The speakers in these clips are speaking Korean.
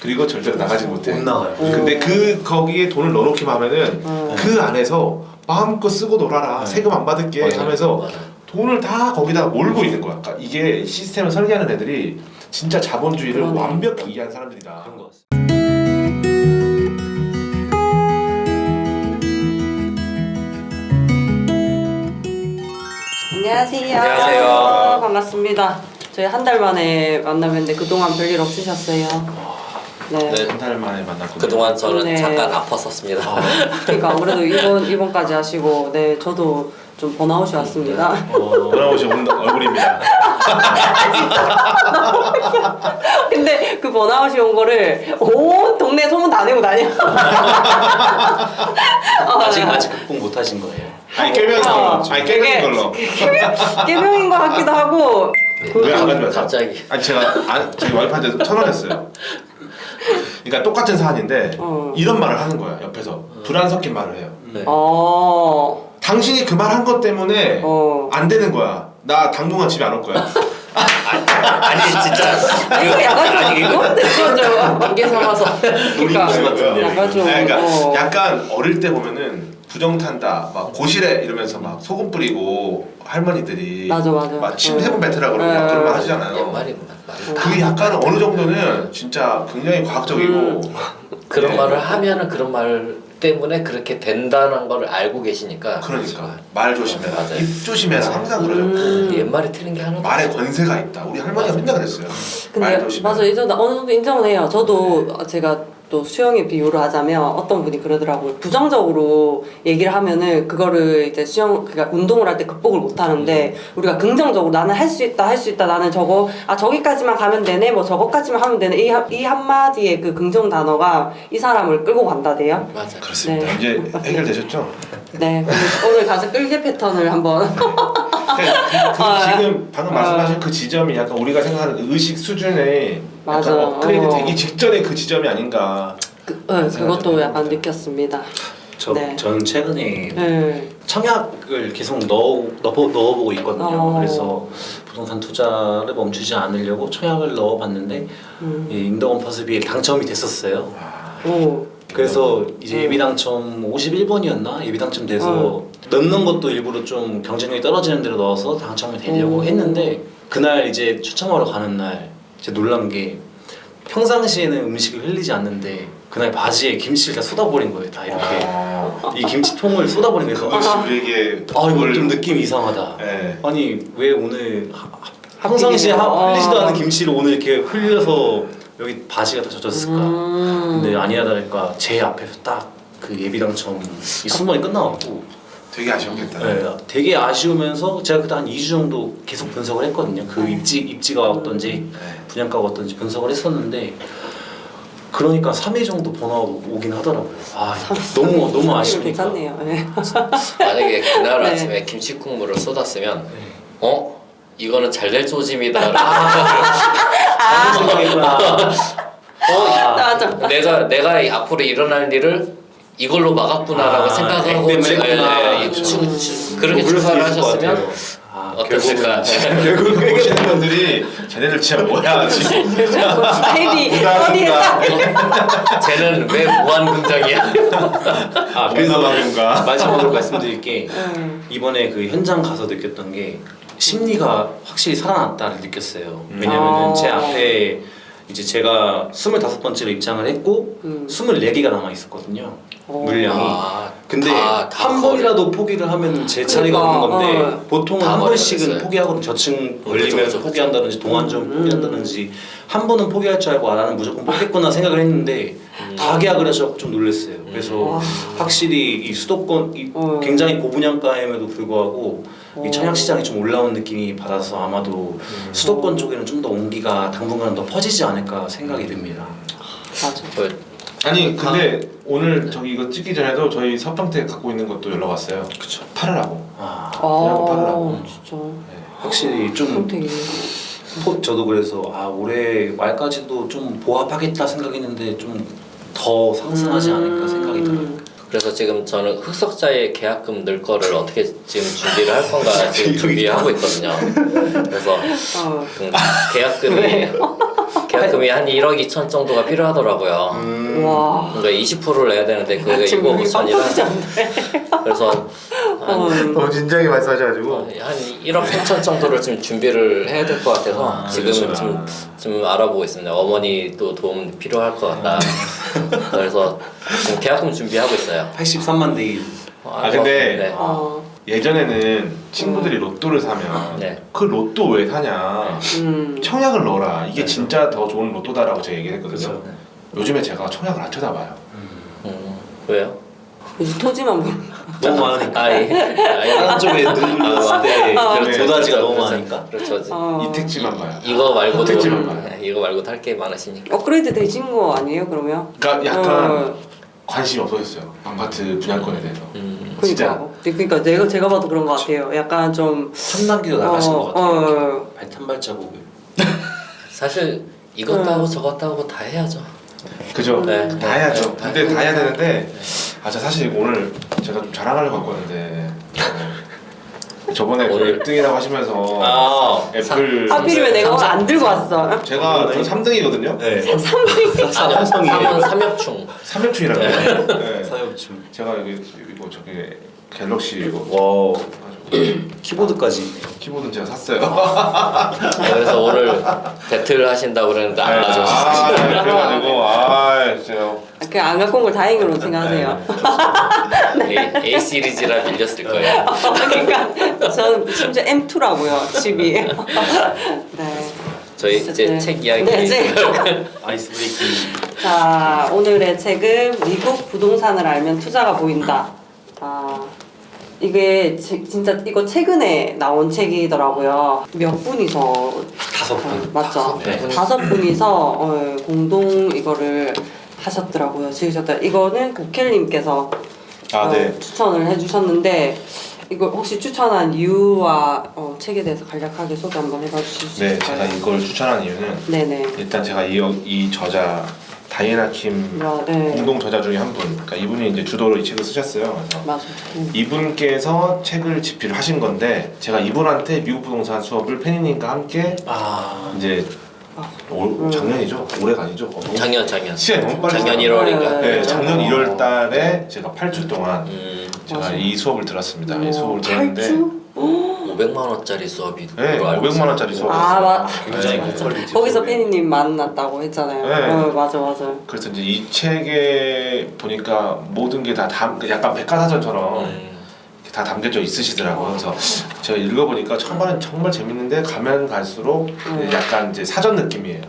그리고 절대로 나가지 못해. 못 나가요. 근데 거기에 돈을 넣어놓기만 하면은 그 안에서 마음껏 쓰고 놀아라. 세금 안 받을게 맞아요. 하면서 맞아요. 돈을 다 거기다가 몰고 있는 거야. 그러니까 이게 시스템을 설계하는 애들이 진짜 자본주의를 완벽히 이해한 사람들이다. 그런 것 같습니다. 안녕하세요. 안녕하세요. 반갑습니다. 저희 한 달 만에 만나뵀는데 그동안 별일 없으셨어요? 네. 네. 한 달 만에 만났거든요. 그동안 저는 네. 잠깐 아팠었습니다. 그러니까 아무래도 입원까지 하시고 네 저도 좀 번아웃이 왔습니다. 돌아오신 얼굴입니다. 근데 그 번아웃이 온 거를 온 동네 소문 다 내고 다녀. 아직 극복 못 하신 거예요. 아니 깨명인 걸로. 아니 깨명인 걸로. 깨명인 것 같기도 하고. 왜 안 가져왔어? 갑자기. 아니 제가 저희 와이프한테 전화했어요. 그러니까 똑같은 사안인데 이런 말을 하는 거야 옆에서 불안 섞인 말을 해요. 네. 당신이 그 말 한 것 때문에 안 되는 거야. 나 당분간 집에 안 올 거야. 아니 진짜 이거 약간 좀 관계 삼아서 그러니까 같은데. 약간 좀 그러니까 약간 어릴 때 보면은 부정 탄다, 막 고시래 이러면서 막 소금 뿌리고 할머니들이 맞아. 막 침대문 뱉으라 그러고 막 그런 말 하시잖아요. 옛말이 그게 약간 어느 정도는 진짜 굉장히 과학적이고 그런 네. 말을 하면은 그런 말 때문에 그렇게 된다는 걸 알고 계시니까. 그러니까 말 조심해라, 맞아요. 입 조심해라 항상 그러죠. 옛말이 틀린 게 하나도 말에 권세가 있다. 우리 할머니가 맨날 그랬어요. 말 근데 조심해라. 맞아 이제 어느 정도 인정은 해요. 저도 제가 또 수영에 비유를 하자면 어떤 분이 그러더라고요. 부정적으로 얘기를 하면은 그거를 이제 그러니까 운동을 할 때 극복을 못 하는데 우리가 긍정적으로 나는 할 수 있다 나는 저기까지만 가면 되네 뭐 저거까지만 하면 되네 이 한마디의 그 긍정 단어가 이 사람을 끌고 간다대요. 맞아요. 그렇습니다. 네. 이제 해결되셨죠? 네. 오늘 가서 끌개 패턴을 한번 지금 방금 말씀하신 그 지점이 약간 우리가 생각하는 의식 수준의 맞아. 약간 업그레이드 되기 직전의 그 지점이 아닌가. 그것도 약간 느꼈습니다. 네. 저는 최근에 네. 청약을 계속 넣어보고 있거든요. 그래서 부동산 투자를 멈추지 않으려고 청약을 넣어봤는데 인더건 퍼스비에 당첨이 됐었어요. 오. 그래서 이제 예비 당첨 51번이었나? 예비 당첨돼서 넣는 것도 일부러 좀 경쟁력이 떨어지는 데로 넣어서 당첨이 되려고 했는데 그날 이제 추첨하러 가는 날 제가 놀란 게 평상시에는 음식을 흘리지 않는데 그날 바지에 김치를 다 쏟아버린 거예요. 다 이렇게 이 김치통을 쏟아버린 거예요. 그것이 우리에게 이거 좀 느낌이 이상하다. 네. 아니 왜 오늘 평상시에 흘리지도 않은 김치를 오늘 이렇게 흘려서 여기 바지가 다 젖었을까? 근데 아니야 다를까 제 앞에서 딱 그 예비 당첨 이 순번이 끝나갖고 되게 아쉬웠겠다. 네, 되게 아쉬우면서 제가 그때 한 2주 정도 계속 분석을 했거든요. 그 입지가 어떤지 분양가가 어떤지 분석을 했었는데 그러니까 3회 정도 번아웃 오긴 하더라고요. 너무 아쉬우니까. 괜찮네요. 네. 만약에 그날 네. 아침에 김치 국물을 쏟았으면 이거는 잘 될 조짐이다. 맞아. 내가 앞으로 일어날 일을 이걸로 막았구나라고 생각하고 그렇게 출발을 하셨으면 어땠을까? 결국 보시는 분들이 쟤네들 진짜 뭐야 지금. 스타일이 어디에다 쟤는 왜 무한긍정이야? 그래서 뭔가 마지막으로 말씀드릴 게 이번에 그 현장 가서 느꼈던 게 심리가 확실히 살아났다를 느꼈어요. 왜냐면은 제 앞에 이제 제가 25번째로 입장을 했고 24개가 남아 있었거든요. 물량이. 근데 한 번이라도 포기를 하면 제 차례가 오는 건데 보통은 한 번씩은 포기하고 저층 걸리면서 포기한다든지 동안점 포기한다든지 한 번은 포기할 줄 알고 나는 무조건 뽑겠구나 생각을 했는데 다 계약을 해서 좀 놀랐어요. 그래서 확실히 이 수도권 굉장히 고분양가임에도 불구하고 이 청약 시장이 좀 올라온 느낌이 받아서 아마도 수도권 쪽에는 좀 더 온기가 당분간 더 퍼지지 않을까 생각이 듭니다. 맞아. 아니 근데 오늘 저기 이거 찍기 전에도 저희 서평택 갖고 있는 것도 연락 왔어요. 그쵸. 팔으라고. 그냥 팔으라고. 진짜. 네. 확실히 좀 선택이. 저도 그래서 올해 말까지도 좀 보합하겠다 생각했는데 좀 더 상승하지 않을까 생각이 들어요. 그래서 지금 저는 흑석자의 계약금 늘 거를 어떻게 지금 준비를 할 건가 지금 준비하고 있거든요. 그래서 계약금이 계약금이 한 1억 2천 정도가 필요하더라고요. 와. 그러니까 20%를 내야 되는데 그게 지금 6억 5천이라 그래서 너무 진지하게 말씀하셔가지고 한 1억 3천 정도를 지금 준비를 해야 될 것 같아서 지금은 그렇죠. 좀 알아보고 있습니다. 어머니도 도움 필요할 것 같다. 그래서 지금 계약금 준비하고 있어요. 83만 대 1. 근데 네. 예전에는 친구들이 로또를 사면 네. 그 로또 왜 사냐 청약을 넣어라 이게 네. 진짜 더 좋은 로또다라고 제가 얘기를 했거든요. 그렇죠. 요즘에 제가 청약을 안 쳐다봐요. 왜요? 요즘 토지만 보는 너무 많으니까. 아, 예. 다른 쪽에 눈 돌렸을 때 네. 도다지가 너무 그렇죠. 많으니까. 그렇죠. 이 택지만 봐요. 이거 말고도 택지만 봐요. 이거 말고 탈 게 많으시니까. 업그레이드 되신 거 아니에요 그러면? 그러니까 약간 관심이 없어졌어요. 아파트 분양권에 대해서. 진짜. 그러니까 제가 봐도 그런 것 같아요. 약간 좀 3단계로 나가신 것 같아요. 발탄발자국을. 사실 이것도 하고 저것도 하고 다 해야죠. 그죠? 네. 다 해야죠. 네. 근데 다 해야 되는데 저 사실 오늘 제가 좀 자랑하려고 갖고 왔는데 저번에 그 오늘- 1등이라고 하시면서 애플 하필이면 내가 오늘 안 들고 왔어. 제가 저 3등이거든요. 네. 삼성이에요. 삼엽충. 3엽충이라고 해요. 네. 사협춤. 제가 여기 이거 저기 갤럭시 이거 와. 키보드까지 있네요. 키보드는 제가 샀어요. 그래서 오늘 배틀 하신다고 그랬는데 안 가져오셨어요. 그래가지고 제가 그냥 안 갖고 온 걸 다행으로 생각하세요. A 시리즈라 밀렸을 거예요. 그러니까 저는 심지어 M2라고요 집이. 네. 저희 이제 네. 책 이야기. 네, 책. 아이스 브레이킹. 자 오늘의 책은 미국 부동산을 알면 투자가 보인다. 이게 진짜 이거 최근에 나온 책이더라고요. 몇 분이서 5분. 맞죠? 네. 5분이서 공동 이거를 하셨더라고요. 지으셨더라고요. 이거는 고켈님께서 네. 추천을 해주셨는데 이거 혹시 추천한 이유와 책에 대해서 간략하게 소개 한번 해봐 주실 수 네, 있을까요? 제가 이걸 추천한 이유는 네네. 일단 제가 이 저자 다이애나 킴 네. 공동 저자 중에 한 분, 그러니까 이분이 이제 주도로 이 책을 쓰셨어요. 그래서 맞아. 이분께서 책을 집필을 하신 건데 제가 이분한테 미국 부동산 수업을 페니님과 함께 이제 작년이죠? 올해가 아니죠? 작년 시간이 너무 빨리 작년 지나가요. 1월인가? 네, 작년 1월 달에 제가 8주 동안 제가 맞아. 이 수업을 들었습니다. 이 수업을 들었는데 8주? 500만 원짜리 수업이 네, 500만 원짜리 수업이었어요. 굉장히 네. 고퀄리티. 거기서 페니님 만났다고 했잖아요. 네. 맞아. 그래서 이제 이 책에 보니까 모든 게 다 약간 백과사전처럼 다 담겨져 있으시더라고요. 그래서 제가 읽어보니까 처음에는 정말 재밌는데 가면 갈수록 약간 이제 사전 느낌이에요.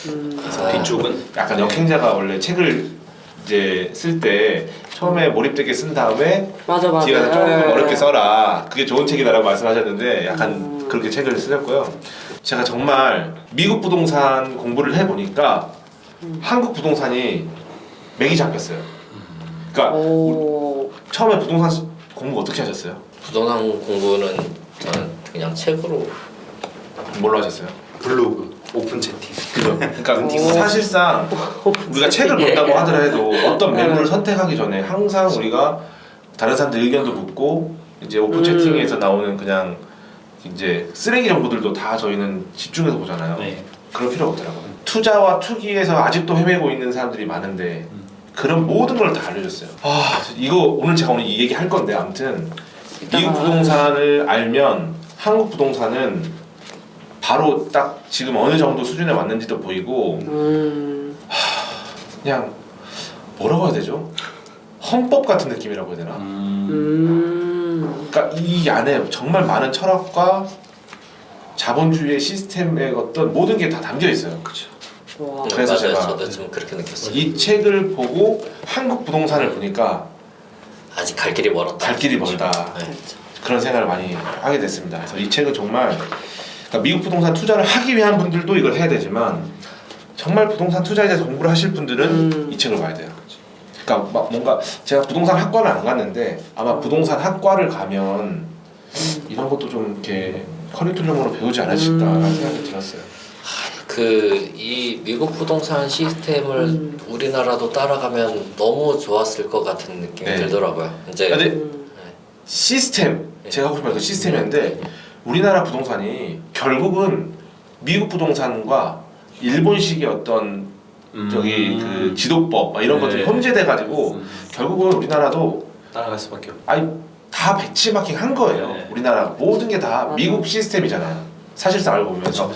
그래서 뒤쪽은 약간 역행자가 원래 책을 이제 쓸 때 처음에 몰입되게 쓴 다음에 맞아. 뒤에서 조금 어렵게 써라. 그게 좋은 책이다라고 말씀하셨는데 약간 그렇게 책을 쓰셨고요. 제가 정말 미국 부동산 공부를 해보니까 한국 부동산이 맥이 잡혔어요. 그러니까 처음에 부동산 공부 어떻게 하셨어요? 부동산 공부는 저는 그냥 책으로 뭘로 하셨어요? 블로그, 오픈 채팅. 그죠? 그러니까 사실상 우리가 책을 본다고 하더라도 어떤 매물을 선택하기 전에 항상 우리가 다른 사람들 의견도 묻고 이제 오픈 채팅에서 나오는 그냥 이제 쓰레기 정보들도 다 저희는 집중해서 보잖아요. 네. 그럴 필요가 없더라고요. 투자와 투기에서 아직도 헤매고 있는 사람들이 많은데 그런 모든 걸 다 알려줬어요. 이거 오늘 제가 오늘 이 얘기 할 건데 아무튼 미국 부동산을 알면 한국 부동산은 바로 딱 지금 어느 정도 수준에 왔는지도 보이고 그냥 뭐라고 해야 되죠? 헌법 같은 느낌이라고 해야 되나? 그러니까 이 안에 정말 많은 철학과 자본주의의 시스템의 어떤 모든 게 다 담겨 있어요. 그렇죠. 와. 그래서 맞아요. 제가 저도 좀 그렇게 느꼈어요. 이 책을 보고 한국 부동산을 보니까 아직 갈 길이 멀었다. 갈 길이 멀다. 네. 그런 생각을 많이 하게 됐습니다. 그래서 이 책은 정말 그러니까 미국 부동산 투자를 하기 위한 분들도 이걸 해야 되지만 정말 부동산 투자에 대해서 공부를 하실 분들은 이 책을 봐야 돼요. 그러니까 막 뭔가 제가 부동산 학과는 안 갔는데 아마 부동산 학과를 가면 이런 것도 좀 이렇게 커리큘럼으로 배우지 않으실까라는 생각이 들었어요. 이 미국 부동산 시스템을 우리나라도 따라가면 너무 좋았을 것 같은 느낌이 네. 들더라고요. 이제 근데 시스템 제가 하고 싶은 그 시스템인데 우리나라 부동산이 결국은 미국 부동산과 일본식의 어떤 저기 그 지도법 막 이런 네. 것들이 혼재돼 가지고 결국은 우리나라도 따라갈 수밖에 없고. 아니 다 배치마킹 한 거예요. 네. 우리나라 모든 게 다 맞아. 미국 시스템이잖아요. 사실상 알고 보면서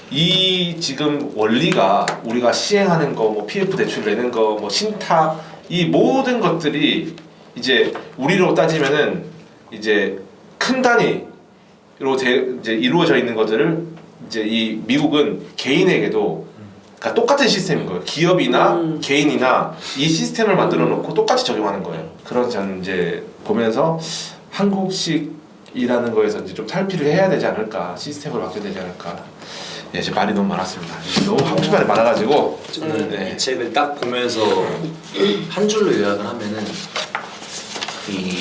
이 지금 원리가 우리가 시행하는 거, 뭐 PF 대출 내는 거, 뭐 신탁 이 모든 것들이 이제 우리로 따지면은 이제 큰 단위로 이제 이루어져 있는 것들을 이제 이 미국은 개인에게도 그러니까 똑같은 시스템인 거예요. 기업이나 개인이나 이 시스템을 만들어 놓고 똑같이 적용하는 거예요. 그런 저는 이제 보면서 한국식이라는 거에서 이제 좀 탈피를 해야 되지 않을까, 시스템을 바뀌어야 되지 않을까. 예, 제 말이 너무 많았습니다. 너무 하고 싶은 말이 많아가지고 저는 네. 이 책을 딱 보면서 한 줄로 요약을 하면은 이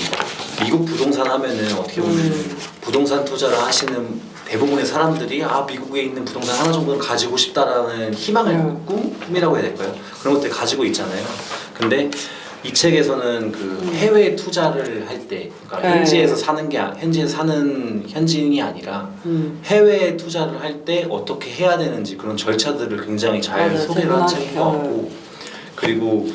미국 부동산 하면은 어떻게 보면 부동산 투자를 하시는 대부분의 사람들이 미국에 있는 부동산 하나 정도는 가지고 싶다라는 희망을 꿈이라고 해야 될까요? 그런 것들 가지고 있잖아요. 근데 이 책에서는 그 해외 투자를 할 때, 그러니까 현지에서 사는 게 현지에서 사는 현지인이 아니라 해외 투자를 할 때 어떻게 해야 되는지 그런 절차들을 굉장히 잘 맞아요. 소개를 한 책인 것 재미나게. 같고, 그리고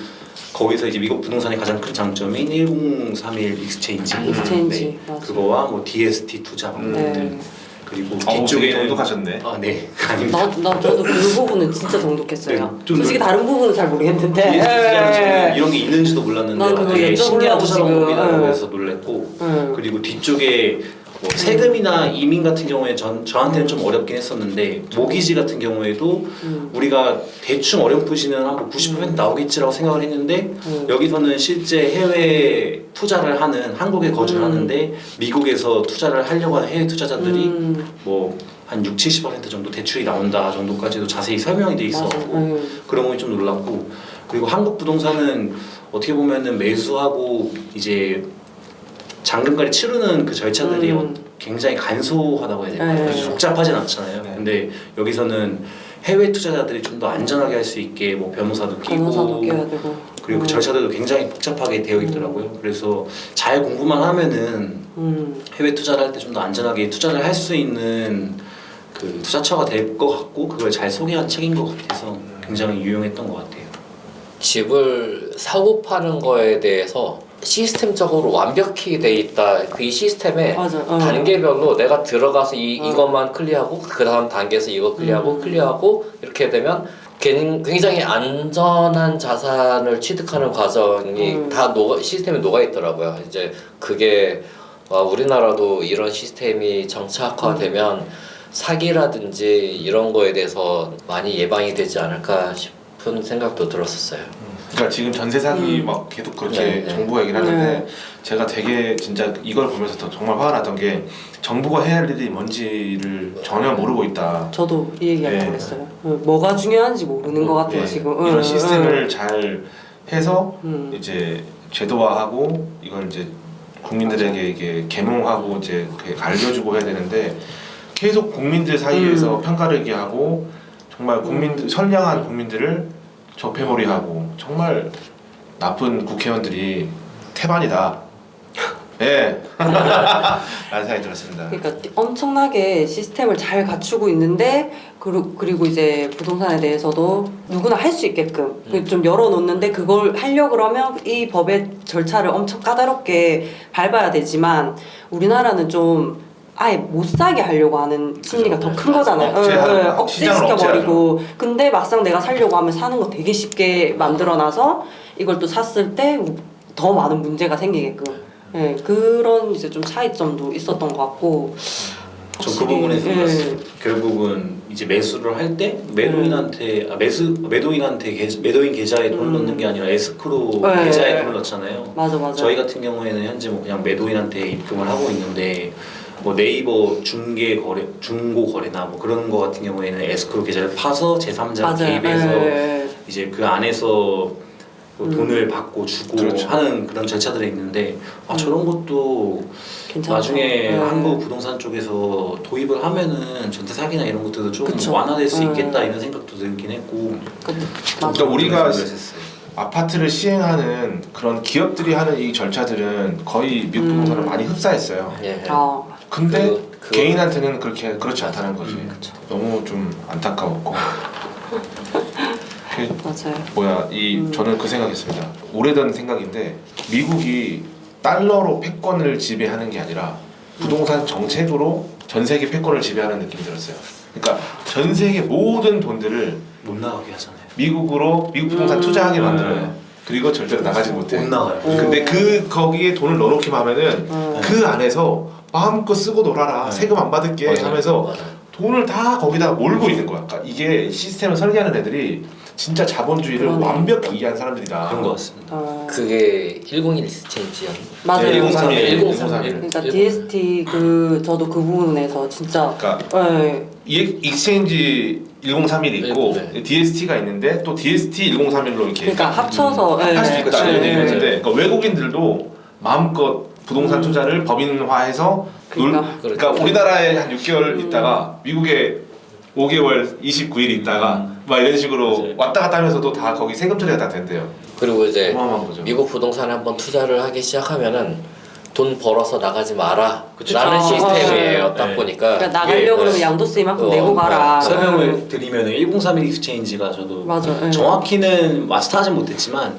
거기서 이제 미국 부동산의 가장 큰 장점인 1031 익스체인지, 익스체인지, 맞아. 그거와 뭐 DST 투자 방법들, 네. 그리고 되게 뒤쪽에는 똑똑하셨네. 네, 아닙니다. 저도 그 부분은 진짜 정독했어요. 네, 좀 솔직히 다른 부분은 잘 모르겠는데. DST 투자는 저는 예. 이런 게 있는지도 몰랐는데 난 그거 되게 신기한 여쭤보려고 투자 지금, 방법이라고 예. 해서 놀랬고, 예. 그리고 뒤쪽에 뭐 세금이나 이민 같은 경우에 저한테는 좀 어렵긴 했었는데 모기지 같은 경우에도 우리가 대충 어렴풋이는 한 90% 나오겠지라고 생각을 했는데 여기서는 실제 해외 투자를 하는 한국에 거주를 하는데 미국에서 투자를 하려고 하는 해외 투자자들이 뭐 한 60-70% 정도 대출이 나온다 정도까지도 자세히 설명이 돼 있어갖고 그런 거에 좀 놀랐고, 그리고 한국 부동산은 어떻게 보면은 매수하고 이제 잔금까지 치르는 그 절차들이 굉장히 간소하다고 해야 될까요? 네. 복잡하진 않잖아요. 네. 근데 여기서는 해외 투자자들이 좀 더 안전하게 할 수 있게 뭐 변호사도 변호사도 끼고 껴야 되고. 그리고 그 절차들도 굉장히 복잡하게 되어 있더라고요. 그래서 잘 공부만 하면은 해외 투자를 할 때 좀 더 안전하게 투자를 할 수 있는 그 투자처가 될 것 같고, 그걸 잘 소개한 책인 것 같아서 굉장히 유용했던 것 같아요. 집을 사고 파는 거에 대해서 시스템적으로 완벽히 돼 있다. 그 이 시스템에 맞아. 단계별로 내가 들어가서 이것만 클리어하고 그 다음 단계에서 이거 클리어하고 이렇게 되면 굉장히 안전한 자산을 취득하는 과정이 다 시스템에 녹아 있더라고요. 이제 그게 우리나라도 이런 시스템이 정착화되면 사기라든지 이런 거에 대해서 많이 예방이 되지 않을까 싶은 생각도 들었었어요. 그러니까 지금 전세 사기 막 계속 그렇게 네, 네. 정부가 얘기를 하는데 네. 제가 되게 진짜 이걸 보면서 더 정말 화가 났던 게 정부가 해야 할 일이 뭔지를 전혀 모르고 있다. 저도 이 얘기 하려고 네. 했어요. 뭐가 중요한지 모르는 것 같아요 예, 지금. 이런 시스템을 잘 해서 음. 이제 제도화하고 이걸 이제 국민들에게 이게 계몽하고 이제 그렇게 알려주고 해야 되는데 계속 국민들 사이에서 편가르기 하고 정말 국민들 선량한 국민들을 적폐몰이하고 정말 나쁜 국회의원들이 태반이다. 예. 라는 생각이 들었습니다. 그러니까 엄청나게 시스템을 잘 갖추고 있는데 그리고 이제 부동산에 대해서도 누구나 할 수 있게끔 좀 열어놓는데 그걸 하려고 그러면 이 법의 절차를 엄청 까다롭게 밟아야 되지만 우리나라는 좀 아예 못 사게 하려고 하는 심리가 더 큰 거잖아요. 억제시켜버리고 근데 막상 내가 살려고 하면 사는 거 되게 쉽게 만들어놔서 이걸 또 샀을 때 더 많은 문제가 생기게끔 예, 그런 이제 좀 차이점도 있었던 것 같고 전 그 부분에서 예. 놀랐어요. 결국은 이제 매수를 할 때 매도인한테 매도인 계좌에 돈을 넣는 게 아니라 에스크로 네. 계좌에 돈을 넣잖아요. 맞아. 저희 같은 경우에는 현재 뭐 그냥 매도인한테 입금을 하고 있는데 뭐 네이버 중고 거래나 뭐 그런 거 같은 경우에는 에스크로 계좌를 파서 제3자 개입해서 이제 그 안에서 뭐 돈을 받고 주고 그렇죠. 하는 그런 절차들이 있는데 저런 것도 괜찮죠. 나중에 한국 부동산 쪽에서 도입을 하면은 전세 사기나 이런 것들도 좀 그쵸. 완화될 수 있겠다 이런 생각도 들긴 했고. 그러니까 우리가 했어요. 아파트를 시행하는 그런 기업들이 하는 이 절차들은 거의 미국 부동산을 많이 흡사했어요. 예. 근데 그- 개인한테는 그렇지 않다는 거지. 그쵸. 너무 좀 안타까웠고 맞아요. 뭐야 저는 그 생각했습니다. 오래된 생각인데 미국이 달러로 패권을 지배하는 게 아니라 부동산 정책으로 전 세계 패권을 지배하는 느낌이 들었어요. 그러니까 전 세계 모든 돈들을 못 나가게 하잖아요. 미국 부동산 투자하게 만들어요. 그리고 절대로 나가지 못해. 못 나가요. 근데 거기에 돈을 넣어놓기만 하면은 그 안에서 마음껏 쓰고 놀아라. 네. 세금 안 받을게 맞아요. 하면서 맞아요. 돈을 다 거기다 몰고 있는 거야. 그러니까 이게 시스템을 설계하는 애들이 진짜 자본주의를 그러네. 완벽히 이해한 사람들이다. 그런 것 같습니다. 그게 101 스테이지였나? 맞아요. 네, 1031. 1031. 그러니까 DST 저도 그 부분에서 진짜 그러니까 네. 익스체인지 1031이 있고 네. DST가 있는데 또 DST 1031로 이렇게 그러니까 합쳐서 할 수 네. 있다 네. 이런 얘기를 했는데 그러니까 외국인들도 마음껏 부동산 투자를 법인화해서 그러니까 우리나라에 한 6개월 있다가 미국에 5개월 29일 있다가 막 이런 식으로 맞아요. 왔다 갔다 하면서도 다 거기 세금 처리가 다 된대요. 그리고 이제 어마어마한 거죠. 미국 부동산에 한번 투자를 하기 시작하면은 돈 벌어서 나가지 마라 그쵸. 라는 아, 시스템이에요. 딱 네. 보니까 그러니까 나가려고 그러면 이게, 양도세 이만큼 어, 내고 가라. 네. 설명을 드리면 1031 익스체인지가 저도 맞아. 네. 정확히는 마스터하진 못했지만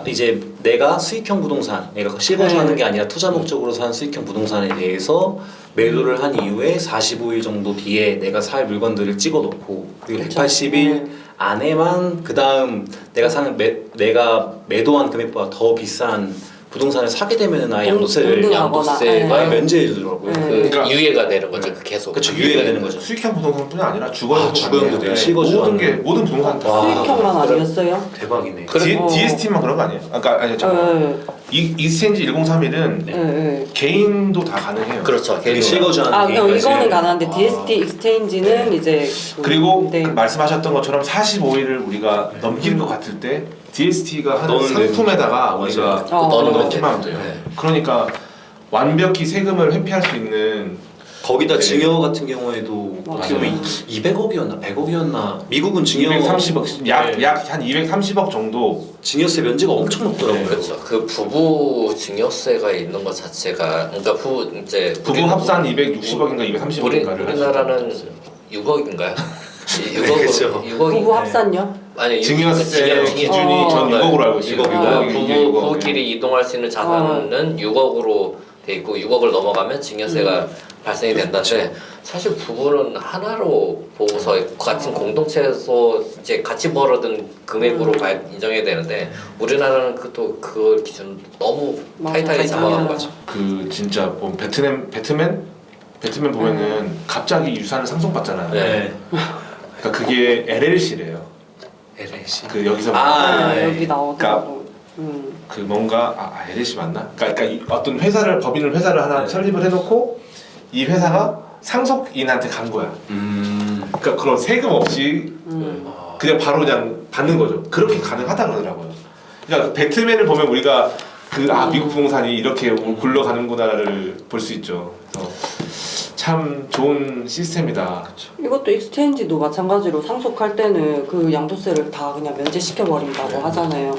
이제 내가 수익형 부동산, 내가 실거주 네. 하는 게 아니라 투자 목적으로 산 수익형 부동산에 대해서 매도를 한 이후에 45일 정도 뒤에 내가 살 물건들을 찍어놓고 그리고 그쵸. 180일 안에만 그 다음 내가 매도한 금액보다 더 비싼 부동산을 사게 되면은 아예 양도세를 동등하거나, 양도세가 아예 네. 면제해 주더라고요. 네. 그 그러니까- 유예가 되는 거죠. 그 계속. 그쵸, 유예가 되는 거죠. 수익형 부동산뿐이 아니라 주거형도 주거형도 돼요. 실거주 모든 하는 게 모든 부동산 다 와. 수익형만 아니었어요? 대박이네. 그래- DST만 그런 거 아니에요? 아까 아니 잠깐 네. 익스체인지 1031은 네. 네. 개인도 다 가능해요. 그렇죠. 그게 개인이 실거주하는 아, 개인까지. 이거는 가능한데 DST 익스체인지는 이제 그리고 네. 말씀하셨던 것처럼 45일을 우리가 넘길 것 같을 때 DST가 하는 넣는 상품에다가 우리가 넣는 넣기만 하면 돼요. 네. 그러니까 완벽히 세금을 회피할 수 있는 거기다 네. 증여 같은 경우에도 어떻게 보면 200억이었나 100억이었나 미국은 증여 230억 약 한 230억 정도 증여세 면제가 엄청 높더라고요. 그렇죠. 그 부부 증여세가 있는 것 자체가 그러니까 이제 부부 합산 260억인가 230억인가를 우리나라는 6억인가요? 6억으로 그쵸. 6억이 부부 합산요? 아니 증여세 기준이 전 6억으로 알고 있어요. 6억 부부끼리 이동할 수 있는 자산은 6억으로 돼 있고 6억을 넘어가면 증여세가 발생이 된다는데 사실 부부는 하나로 보고서 같은 공동체에서 이제 같이 벌어든 금액으로 인정해야 되는데 우리나라는 그 기준 너무 맞아요. 타이트하게 잡아간 맞아요. 거죠. 그 진짜 뭐 배트맨 보면은 갑자기 유산을 상속받잖아요. 네. 그러니까 그게 LLC래요. LLC. 그 여기서 아, 네, 네. 여기 나오더라고. 그 뭔가 LLC 맞나? 그러니까 어떤 법인을 회사를 하나 네. 설립을 해놓고 이 회사가 상속인한테 간 거야. 그러니까 그런 세금 없이 그냥 바로 그냥 받는 거죠. 그렇게 가능하다 그러더라고요. 그러니까 배트맨을 보면 우리가 미국 부동산이 이렇게 굴러가는구나를 볼 수 있죠. 그래서 참 좋은 시스템이다. 이것도 익스체인지도 마찬가지로 상속할 때는 그 양도세를 다 그냥 면제시켜 버린다고 하잖아요.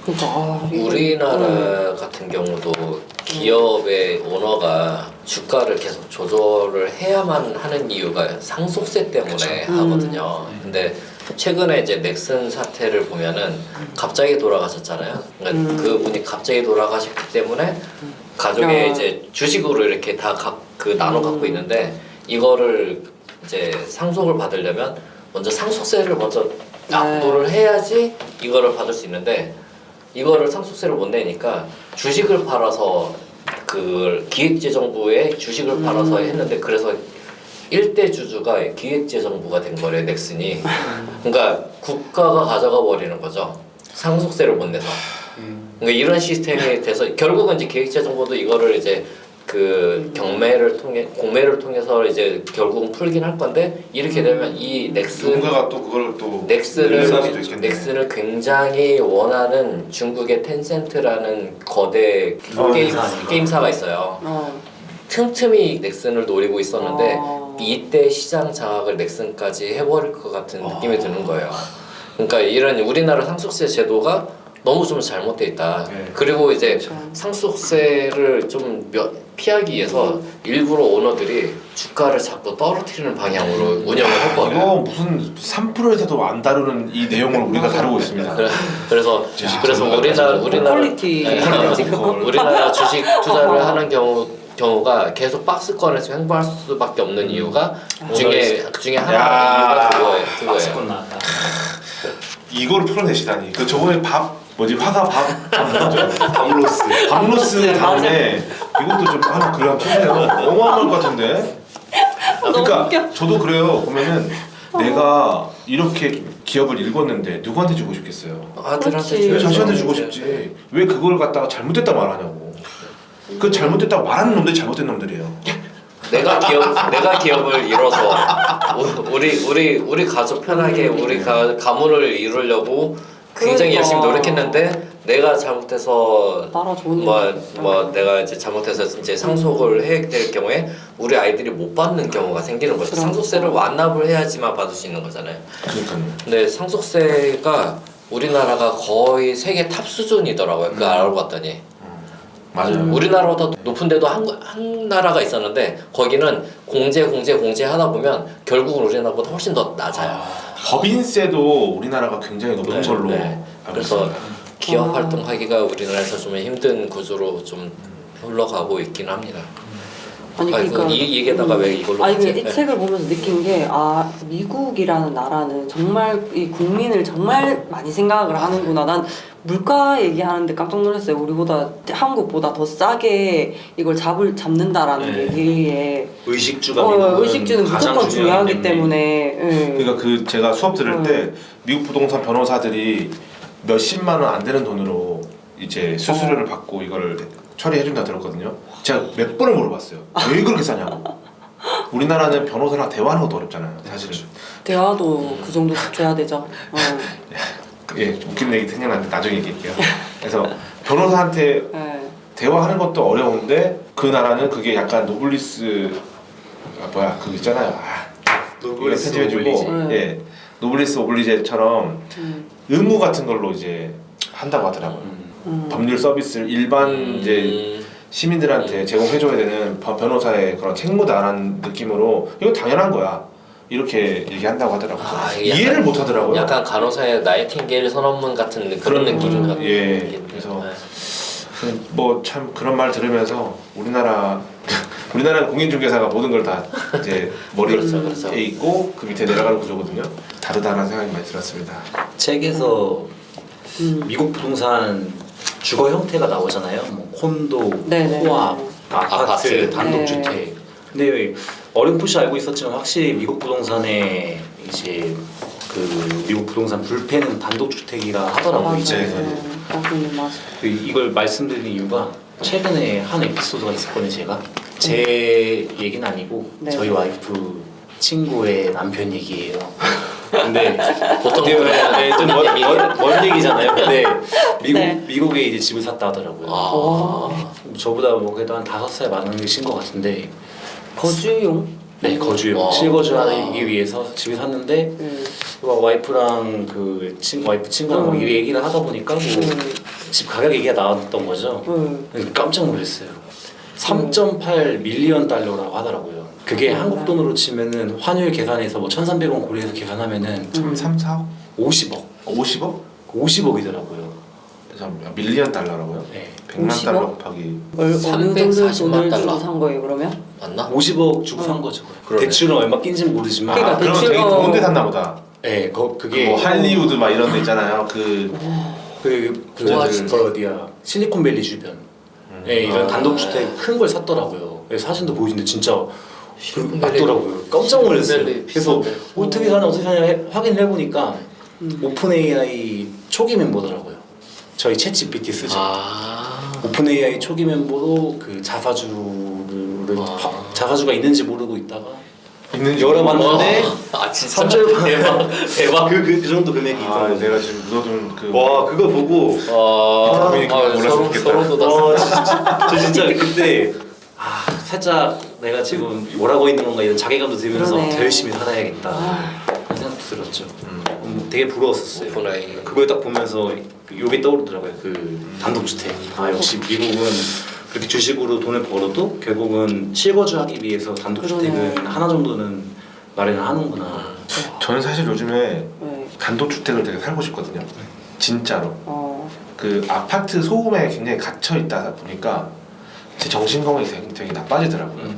그러니까 우리나라 같은 경우도 기업의 오너가 주가를 계속 조절을 해야만 하는 이유가 상속세 때문에 하거든요. 근데 최근에 이제 넥슨 사태를 보면은 갑자기 돌아가셨잖아요. 그러니까 그분이 갑자기 돌아가셨기 때문에 가족의 이제 주식으로 이렇게 다 나눠 갖고 있는데 이거를 이제 상속을 받으려면 먼저 상속세를 먼저 납부를 해야지 이거를 받을 수 있는데 이거를 상속세를 못 내니까 주식을 팔아서 그 기획재정부에 주식을 팔아서 했는데 그래서 일대 주주가 기획재정부가 된 거래요 넥슨이. 그러니까 국가가 가져가 버리는 거죠. 상속세를 못 내서. 그러니까 이런 시스템이 돼서 결국은 이제 기획재정부도 이거를 이제 그 공매를 통해서 이제 결국은 풀긴 할 건데 이렇게 되면 이 누군가가 또 그걸 또 늘릴 수도 있겠네. 넥슨을 굉장히 원하는 중국의 텐센트라는 거대 게임사가 있어요. 틈틈이 넥슨을 노리고 있었는데 이때 시장 장악을 넥슨까지 해버릴 것 같은 느낌이 드는 거예요. 그러니까 이런 우리나라 상속세 제도가 너무 좀 잘못돼 있다. 네. 그리고 이제 그렇죠. 상속세를 좀 피하기 위해서 일부러 오너들이 주가를 자꾸 떨어뜨리는 방향으로 운영을 했거든요. 이거 무슨 3%에서도 안 다루는 이 내용을 우리가 다루고 있습니다. 그래서 우리나라 퀄리티 우리나라 주식 투자를 하는 경우가 계속 박스권에서 횡보할 수밖에 없는 이유가 그중에 하나가 이유가 그거예요. 박스권 나왔다. 이거를 풀어내시다니. 그 저번에 화가 밤로스. 밤로스 다음에 이것도 좀 하나 글을 한번 쳐내요. 어마어마할 것 같은데. 그러니까 웃겨. 저도 그래요. 보면은 내가 이렇게 기업을 읽었는데 누구한테 주고 싶겠어요? 아들한테 그렇지. 왜 자신한테 줘야죠. 주고 싶지? 왜 그걸 갖다가 잘못됐다 말하냐고. 그 잘못됐다 말하는 놈들이 잘못된 놈들이에요. 내가 기업을 잃어서 우리 가족 편하게 우리 가문을 이루려고 굉장히 그러니까. 열심히 노력했는데 내가 잘못해서 나라 좋은 내가 이제 잘못해서 이제 상속을 해야 될 경우에 우리 아이들이 못 받는 경우가 생기는 거죠. 그럼. 상속세를 완납을 해야지만 받을 수 있는 거잖아요. 그러니까요. 근데 상속세가 우리나라가 거의 세계 탑 수준이더라고요. 그거 알아봤더니. 맞아요. 우리나라보다 높은데도 한 나라가 있었는데 거기는 공제 하다 보면 결국은 우리나라보다 훨씬 더 낮아요. 법인세도 우리나라가 굉장히 높은 네, 걸로 네. 알고 그래서 있습니다. 기업 활동하기가 우리나라에서 좀 힘든 구조로 좀 흘러가고 있긴 합니다. 아니 그러니까 이 얘기에다가 왜 이걸로 아니 했지? 이 책을 보면서 느낀 게 미국이라는 나라는 정말 이 국민을 정말 많이 생각을 하는구나. 난 물가 얘기하는데 깜짝 놀랐어요. 우리보다 한국보다 더 싸게 이걸 잡는다라는 네. 얘기에 의식주가 의식주는 무조건 중요하기 때문에 그러니까 그 제가 수업 들을 때 미국 부동산 변호사들이 몇십만 원 안 되는 돈으로 이제 수수료를 받고 이걸 처리해준다 들었거든요. 제가 몇 번을 물어봤어요. 왜 그렇게 싸냐고. 우리나라는 변호사랑 대화하는 것도 어렵잖아요. 사실은. 대화도 그 정도 줘야 되죠. 예, 웃긴 얘기 생각나는데 나중에 얘기할게요. 그래서 변호사한테 네. 대화하는 것도 어려운데 그 나라는 그게 약간 노블리스 그거 있잖아요. 노블리스 이거 편집해주고 오블리제. 예, 노블리스 오블리제처럼 의무 같은 걸로 이제 한다고 하더라고요. 법률 서비스를 일반 이제 시민들한테 제공해줘야 되는 변호사의 그런 책무다라는 느낌으로 이거 당연한 거야. 이렇게 얘기한다고 하더라고요. 이게 이해를 못 하더라고요. 약간 간호사의 나이팅게일 선언문 같은 그런 느낌 같은 예, 느낌. 그래서 네. 뭐 참 그런 말 들으면서 우리나라는 공인중개사가 모든 걸 다 이제 머리에 그렇죠. 있고 그 밑에 내려가는 구조거든요. 다르다는 생각이 많이 들었습니다. 책에서 미국 부동산 주거 형태가 나오잖아요. 뭐 콘도, 네네. 코앞, 아파트, 아파트, 단독주택. 근데 어렴풋이 알고 있었지만 확실히 미국 부동산의 이제 그 미국 부동산 불패는 단독주택이라 하더라고요. 이제 맞아. 이걸 말씀드린 이유가 최근에 한 에피소드가 있었거든요. 제가 제 얘기는 아니고 네. 저희 와이프 친구의 남편 얘기예요. 근데 보통 좀먼 얘기잖아요. 근데 네. 미국에 이제 집을 샀다 하더라고요. 저보다 뭐 그래도 한 5살 많으신 것 같은데 거주용? 네 거주요 실거주하기 위해서 집을 샀는데 와이프랑 그 와이프 친구랑 막 얘기를 하다 보니까 뭐 집 가격 얘기가 나왔던 거죠. 깜짝 놀랐어요. 3.8 밀리언 달러라고 하더라고요. 그게 한국 돈으로 치면은 환율 계산해서 뭐 1,300원 고려해서 계산하면은 3, 4억? 50억. 50억? 50억이더라고요. 밀리언 달러라고요? 네. 100만 50억? 달러 곱하기 어느 정도 340만 돈을 달러. 주고 산 거예요 그러면? 맞나? 50억 주고 산 거죠. 그러네. 대출은 얼마 낀지는 모르지만 그러니까 그러면 되게 대출로- 좋은 데 샀나 보다. 네, 그게 뭐 할리우드 막 이런 데 있잖아요. 우와, 그 어디야 실리콘밸리 주변 네, 이런 단독주택 큰 걸 샀더라고요. 네, 사진도 보여주는데 진짜 맞더라고요. 깜짝 놀랐어요. 실리콘밸리 그래서 비싼데. 어떻게 사냐 확인을 해보니까 오픈 AI 초기 멤버더라고요. 저희 챗 GPT 쓰죠. 오픈 AI 초기 멤버로 그 자사주가 있는지 모르고 있다가 있는지 열어봤는데 진짜 3절 대박. 그 정도 금액이 아, 있더라고요. 내가 지금 묻어둔 그 와 그거 보고 몰랐으면 좋겠다. 소름 돋았어. 저 진짜 그때 살짝 내가 지금 뭐라고 있는 건가 이런 자괴감도 들면서 그러네. 더 열심히 살아야겠다 그런 생각도 들었죠. 되게 부러웠었어요. 오픈 AI. 그걸 딱 보면서 요게 떠오르더라고요. 그 단독주택. 역시 미국은 그렇게 주식으로 돈을 벌어도 결국은 실거주하기 위해서 단독주택은 그러네. 하나 정도는 마련을 하는구나. 저는 사실 요즘에 네. 단독주택을 되게 살고 싶거든요. 진짜로. 그 아파트 소음에 굉장히 갇혀 있다 보니까 제 정신 건강이 되게 나빠지더라고요.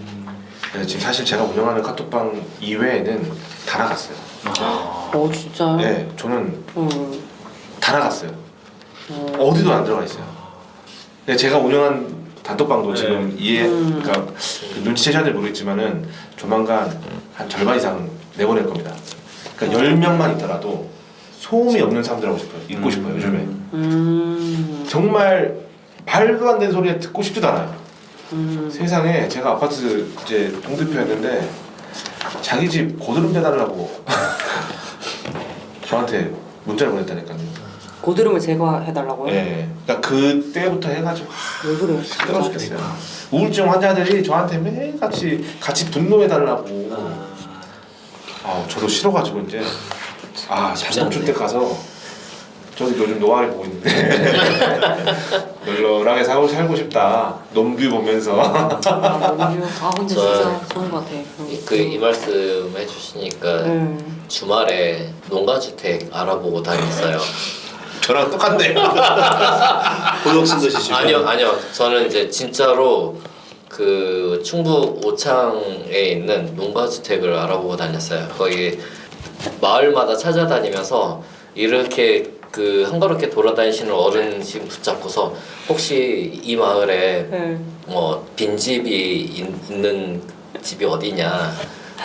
그래서 지금 사실 제가 운영하는 카톡방 이외에는 다 나갔어요. 진짜요? 네, 저는 다 나갔어요. 어디도 안 들어가 있어요. 근데 제가 운영한 단톡방도 지금 그러니까 그 눈치채셨는지 모르겠지만은 조만간 한 절반 이상 내보낼 겁니다. 그러니까 10명만 있더라도 소음이 없는 사람들 하고 싶어요. 있고 싶어요, 요즘에. 정말 말도 안 되는 소리 듣고 싶지도 않아요. 세상에 제가 아파트 이제 동대표였는데 자기 집 고드름 대달라고 저한테 문자를 보냈다니까요. 고드름을 제거해달라고요? 네, 그러니까 그때부터 해가지고 왜 그래요? 힘들어 죽겠어요. 우울증 환자들이 저한테 매일 같이 분노해달라고. 저도 싫어가지고 이제 단독주택 가서 저기 요즘 노아를 보고 있는데 널널하게 살고 싶다. 논뷰 보면서. 근데 진짜 좋은 것 같아. 이 말씀 해주시니까 주말에 농가주택 알아보고 다녔어요. 저랑 똑같네요. 고독심도 지시고. 아니요. 저는 이제 진짜로 그 충북 오창에 있는 농가주택을 알아보고 다녔어요. 거기 마을마다 찾아다니면서 이렇게 그 한가롭게 돌아다니시는 어르신 붙잡고서 혹시 이 마을에 뭐 빈집이 있는 집이 어디냐,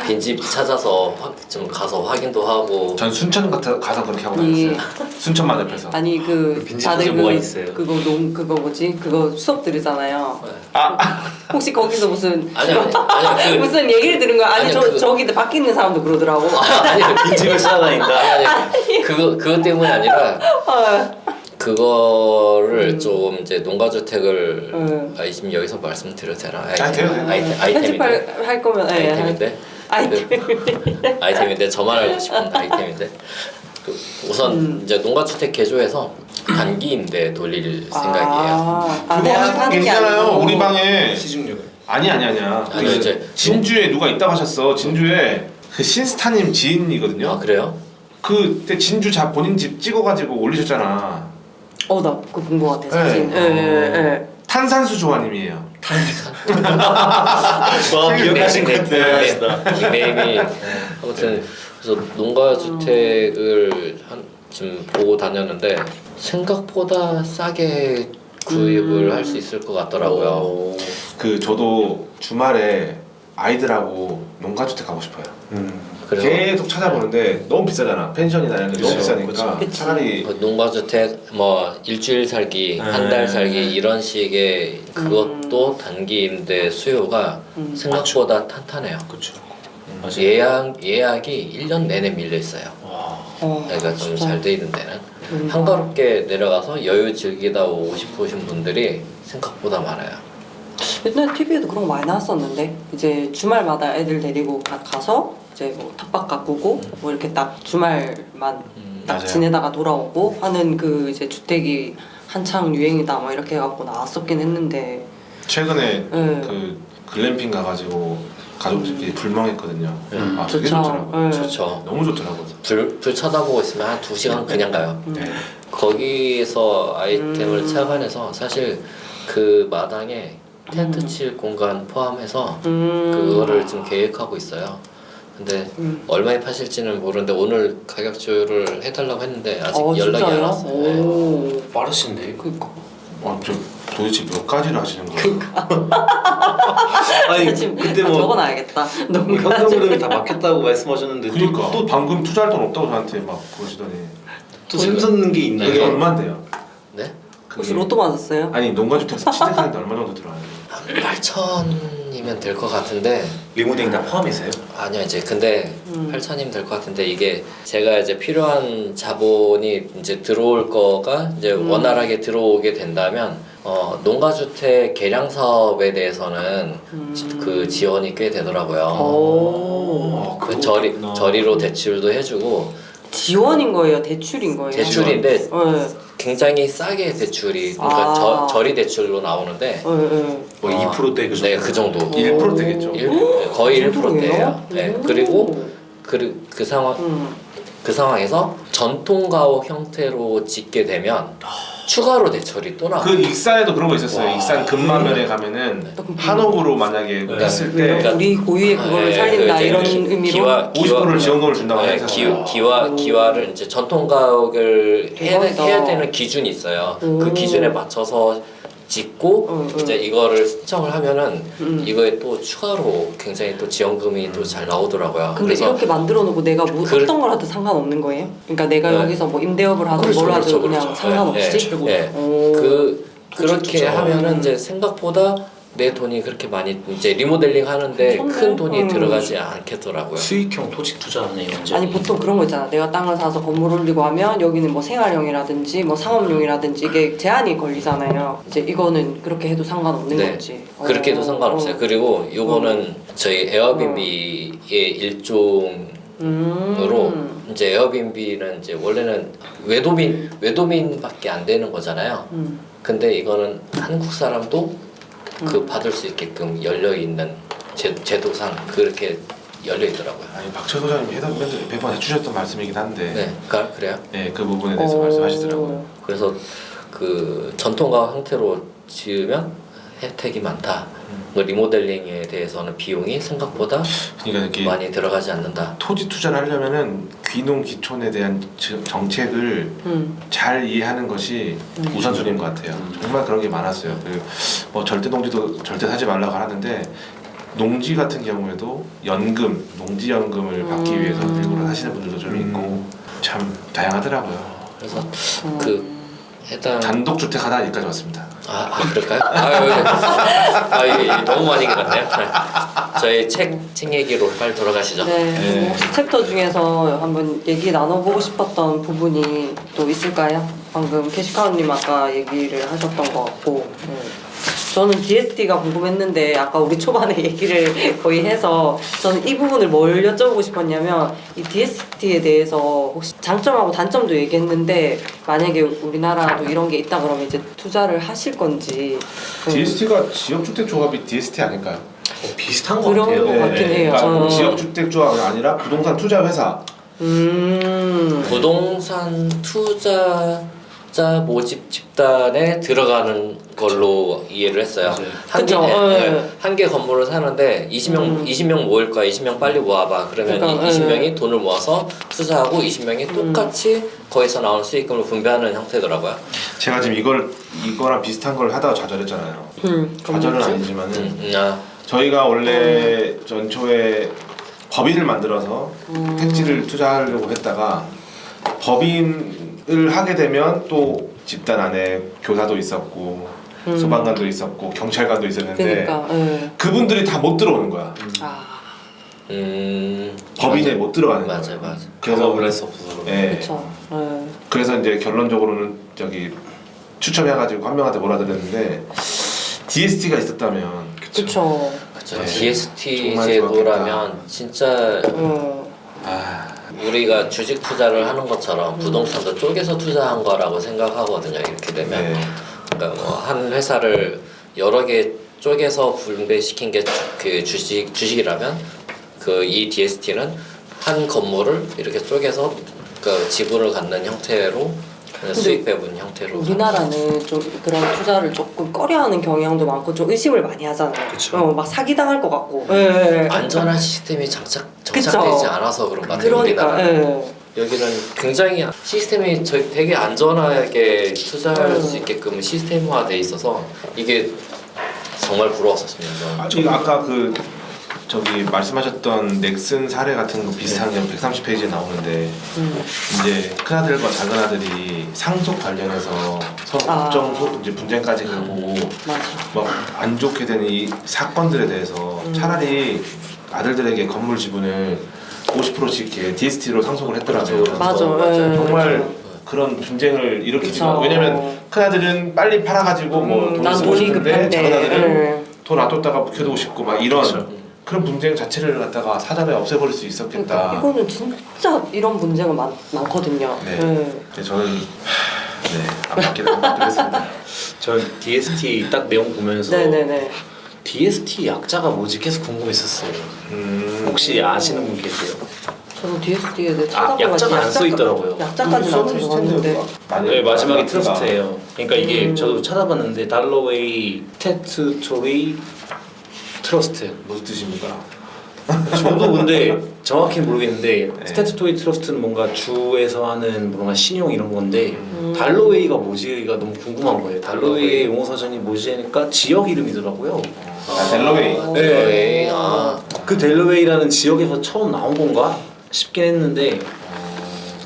빈집 찾아서 좀 가서 확인도 하고. 전 순천 가서 그렇게 하고 다녔어요. 순천만 옆에서. 아니 빈집 다들 뭐가 있어요? 그거 뭐지? 그거 수업 들으잖아요. 네. 혹시 거기서 무슨 아니요. 무슨 얘기를 들은 거야? 아니 저기 밖에 있는 사람도 그러더라고. 아니요. 빈집을 찾아다닌다. 아니 그것 때문이 아니라 그거를 좀 이제 농가주택을 지금 여기서 말씀드려도 되나? 아이템인데. 할 거면 아이템인데. 아이템인데 저만 알고 싶은 아이템인데. 우선 이제 농가주택 개조해서 단기 임대 돌릴 생각이에요. 그거 하시는 게 있잖아요. 우리 방에 시중률. 아니야. 아니, 이제 진주에 누가 있다고 하셨어. 진주에 그 신스타님 지인이거든요. 아 그래요? 그때 진주 본인 집 찍어가지고 올리셨잖아. 나 그거 본 거 같아 사진. 탄산수 조아님이에요. 기억하신 것 같다. 닉네임이 아무튼 그래서 농가주택을 좀 보고 다녔는데 생각보다 싸게 구입을 할 수 있을 것 같더라고요. 저도 주말에 아이들하고 농가주택 가고 싶어요. 그래서 계속 찾아보는데 너무 비싸잖아. 펜션이나 이런 게 너무 비싸니까 그치. 차라리 농가주택 뭐 일주일 살기, 한 달 살기 이런 식의 그것도 단기 임대 수요가 생각보다 탄탄해요. 그렇죠. 예약이 1년 내내 밀려 있어요. 그러니까 좀 잘 돼 있는 데는 한가롭게 내려가서 여유 즐기다 오고 싶으신 분들이 생각보다 많아요. 옛날 TV에도 그런 거 많이 나왔었는데 이제 주말마다 애들 데리고 가서 이제 뭐 텃밭 가꾸고 뭐 이렇게 딱 주말만 딱 맞아요. 지내다가 돌아오고 하는 그 이제 주택이 한창 유행이다 뭐 이렇게 해갖고 나왔었긴 했는데 최근에 그 글램핑 가가지고 가족들끼리 불멍했거든요. 되게 좋죠. 좋더라고요. 좋죠. 너무 좋더라고요. 불 쳐다보고 있으면 한 2시간 그냥 가요. 네. 거기서 아이템을 착안해서 사실 그 마당에 텐트 칠 공간 포함해서 그거를 좀 계획하고 있어요. 근데 얼마에 파실지는 모르는데 오늘 가격 조율을 해달라고 했는데 아직 연락이 안 왔어요. 네. 빠르신데. 그니까 저 도대체 몇 가지를 하시는 거예요? 아니 지금 그때 뭐 적어놔야겠다. 너무 현금흐름이 다 막혔다고 말씀하셨는데 그러니까 또 방금 투자할 돈 없다고 저한테 막 그러시더니 또 샘솟는 게 있나요? 그게 얼마인데요? 네? 혹시 로또 맞았어요? 아니 농가주택에서 취득하는데 얼마 정도 들어요? 한 8천이면 될 것 같은데 리모델링 다 포함해서요? 아니요 이제 근데 8천이면 될 것 같은데 이게 제가 이제 필요한 자본이 이제 들어올 거가 이제 원활하게 들어오게 된다면 농가주택 개량 사업에 대해서는 그 지원이 꽤 되더라고요. 그 저리로 대출도 해주고 지원인 거예요? 대출인 거예요? 대출인데 네. 굉장히 싸게 대출이 그러니까 아. 저리 대출로 나오는데 뭐 2%대 그 정도. 네, 그 정도. 1% 되겠죠. 거의 그 정도예요? 1%대예요. 네. 그리고 그 상황 그 상황에서 전통가옥 형태로 짓게 되면 추가로 대출이 또 나와요. 그 익산에도 그런 거 있었어요. 와. 익산 금마면에 가면은 한옥으로 만약에 네. 했을 왜 때 우리 고유의 그거를 네, 살린다 그 이제 이런 기- 의미로 50%를 지원금을 준다고 네, 했었어요. 기와를 이제 전통가옥을 대박이다. 해야 되는 기준이 있어요. 오. 그 기준에 맞춰서 짓고 이제 이거를 신청을 하면은 이거에 또 추가로 굉장히 또 지원금이 또 잘 나오더라고요. 근데 이렇게 만들어 놓고 내가 뭐 그- 어떤 걸 하든 상관없는 거예요? 그러니까 내가 네. 여기서 뭐 임대업을 하든 그렇죠, 뭘 하든 그렇죠, 그냥 그렇죠. 상관없이? 네, 네. 오. 그렇게 좋죠. 하면은 이제 생각보다 내 돈이 그렇게 많이 이제 리모델링 하는데 좋네. 큰 돈이 들어가지 않겠더라고요. 수익형 토지 투자네요. 완전히. 아니 보통 그런 거 있잖아. 내가 땅을 사서 건물 올리고 하면 여기는 뭐 생활용이라든지 뭐 상업용이라든지 이게 제한이 걸리잖아요. 이제 이거는 그렇게 해도 상관없는 네. 거지. 그렇게 해도 상관없어요. 그리고 요거는 저희 에어비앤비의 일종으로 이제 에어비앤비는 이제 원래는 외도민밖에 안 되는 거잖아요. 근데 이거는 한국 사람도 그 받을 수 있게끔 열려 있는 제도상 그렇게 열려 있더라고요. 아니 박철 소장님이 해당 매번 해주셨던 말씀이긴 한데 네, 그래요. 네, 그 부분에 대해서 말씀하시더라고요. 그래서 그 전통가옥 형태로 지으면 혜택이 많다. 그 리모델링에 대해서는 비용이 생각보다 그러니까 이렇게 많이 들어가지 않는다. 토지 투자를 하려면은 귀농 귀촌에 대한 정책을 잘 이해하는 것이 우선순위인 것 같아요. 정말 그런 게 많았어요. 뭐 절대 농지도 절대 사지 말라고 하는데 농지 같은 경우에도 연금, 농지연금을 받기 위해서 일부러 하시는 분들도 좀 있고 참 다양하더라고요. 그래서 그 해당 단독주택 하다 여기까지 왔습니다. 그럴까요? 이게 너무 많이 길었네요. 저희 책 얘기로 빨리 돌아가시죠. 네. 네. 혹시 챕터 중에서 한번 얘기 나눠보고 싶었던 부분이 또 있을까요? 방금 캐시카우님 아까 얘기를 하셨던 것 같고 저는 DST가 궁금했는데 아까 우리 초반에 얘기를 거의 해서 저는 이 부분을 뭘 여쭤보고 싶었냐면 이 DST에 대해서 혹시 장점하고 단점도 얘기했는데 만약에 우리나라도 이런 게 있다 그러면 이제 투자를 하실 건지 DST가 지역주택조합이 DST 아닐까요? 비슷한 것 그런 같아요. 것 같긴 해요. 그러니까 지역주택조합이 아니라 부동산 투자 회사. 부동산 투자자 모집 집단에 들어가는 걸로 이해를 했어요. 그쵸, 네. 한 개 건물을 사는데 20명 모일 거야. 20명 빨리 모아봐. 그러면 그러니까, 20명이 돈을 모아서 투자하고 20명이 똑같이 거기서 나오는 수익금을 분배하는 형태더라고요. 제가 지금 이거랑 비슷한 걸 하다가 좌절했잖아요. 좌절은 아니지만은 저희가 원래 전초에 법인을 만들어서 택지를 투자하려고 했다가 법인을 하게 되면 또 집단 안에 교사도 있었고 소방관도 있었고 경찰관도 있었는데 그러니까 그분들이 다 못 들어오는 거야. 법인에 못 들어가는 거야. 맞아요. 그래서 경험을 했어 없어서. 예. 그렇죠. 그래서 이제 결론적으로는 저기 추첨해가지고 한 명한테 몰아드렸는데 DST가 있었다면 그렇죠. 네. DST 정말 제도라면 진짜 아, 우리가 주식 투자를 하는 것처럼 부동산도 쪼개서 투자한 거라고 생각하거든요. 이렇게 되면 네. 그러니까 뭐 한 회사를 여러 개 쪼개서 분배시킨 게 그 주식이라면 그 이 DST는 한 건물을 이렇게 쪼개서 그 지분을 갖는 형태로 수익 배분 형태로 우리나라는 좀 그런 투자를 조금 꺼려하는 경향도 많고 좀 의심을 많이 하잖아요. 그쵸. 막 사기 당할 것 같고. 네. 안전한 시스템이 정착되지 그쵸. 않아서 그런 것 같아요. 그러니까. 우리나라. 여기는 굉장히 시스템이 되게 안전하게 투자할 수 있게끔 시스템화돼 있어서 이게 정말 부러웠었습니다. 아까 그 저기 말씀하셨던 넥슨 사례 같은 거 비슷한 게 130페이지에 나오는데 이제 큰아들과 작은아들이 상속 관련해서 서로 법정 이제 분쟁까지 가고 막 안 좋게 된 이 사건들에 대해서 차라리 아들들에게 건물 지분을 50%씩 이렇게 DST로 상속을 했더라고요. 맞아요. 정말 그런 분쟁을 일으키지만 왜냐면 큰아들은 빨리 팔아가지고 뭐 돈을 난 쓰고 돈이 싶은데 급한데. 작은아들은 돈 놔뒀다가 묵혀두고 싶고 막 이런 그렇죠. 그런 분쟁 자체를 갖다가 사전에 없애버릴 수 있었겠다. 그러니까 이거는 진짜 이런 문제가 많거든요. 네. 근데 저는 안 받겠습니다. 전 DST 딱 내용 보면서 네네네. DST 약자가 뭐지 계속 궁금했었어요. 혹시 아시는 분 계세요? 저도 DSD에 대해 찾아봐야지. 약자가 안 써 있더라고요. 약자까지는 안 들어갔는데. 네, 마지막에 트러스트예요. 그러니까 이게 저도 찾아봤는데 달러웨이 스태투토리 트러스트. 무슨 뜻입니까? 저도 근데 정확히 모르겠는데 네. 스태투토리 트러스트는 뭔가 주에서 하는 뭔가 신용 이런 건데 달러웨이가 뭐지가 너무 궁금한 거예요. 달러웨이의 용어 사전이 뭐지 하니까 지역 이름이더라고요. 델러웨이. 네. 아, 그 델러웨이라는 지역에서 처음 나온 건가 싶긴 했는데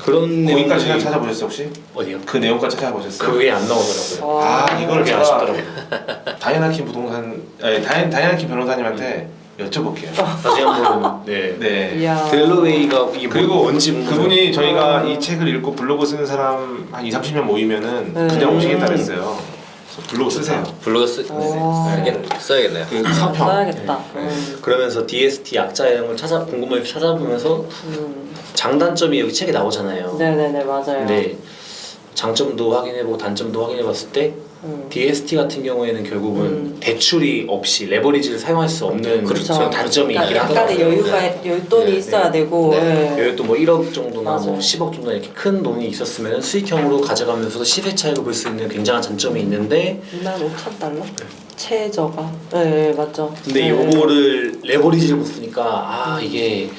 그런 거기까지 내용이 찾아보셨어요 혹시? 어디요? 그 내용까지 찾아보셨어요? 그게 안 나오더라고요. 이걸 그게 제가 아쉽더라고요. 다이아나킴 부동산 다이아나킴 변호사님한테 여쭤볼게요. 다시 한번 네. 네. 이야. 델러웨이가 이게 그리고 뭔지 그분이 저희가 이 책을 읽고 블로그 쓰는 사람 한 2-30명 모이면은 그냥 오시겠다 그랬어요. 그래서 블로그 쓰세요. 블로그 네. 써야겠네요. 그 서평. 써야겠다. 그러면서 DST 약자 이런 걸 궁금하게 찾아보면서 장단점이 여기 책에 나오잖아요. 네네네 맞아요. 근데 장점도 확인해보고 단점도 확인해봤을 때 DST 같은 경우에는 결국은 대출이 없이 레버리지를 사용할 수 없는 그렇죠. 그런 단점이 있긴 그러니까 약간의 하더라고요. 여유돈이 네, 있어야 되고. 네. 네. 여기 또 뭐 1억 정도나 뭐 맞아요. 10억 정도 이렇게 큰 돈이 있었으면 수익형으로 가져가면서도 시세 차익을 볼 수 있는 굉장한 장점이 있는데 25,000달러? 최저가. 네 맞죠. 근데 네. 요거를 레버리지를 보니까 이게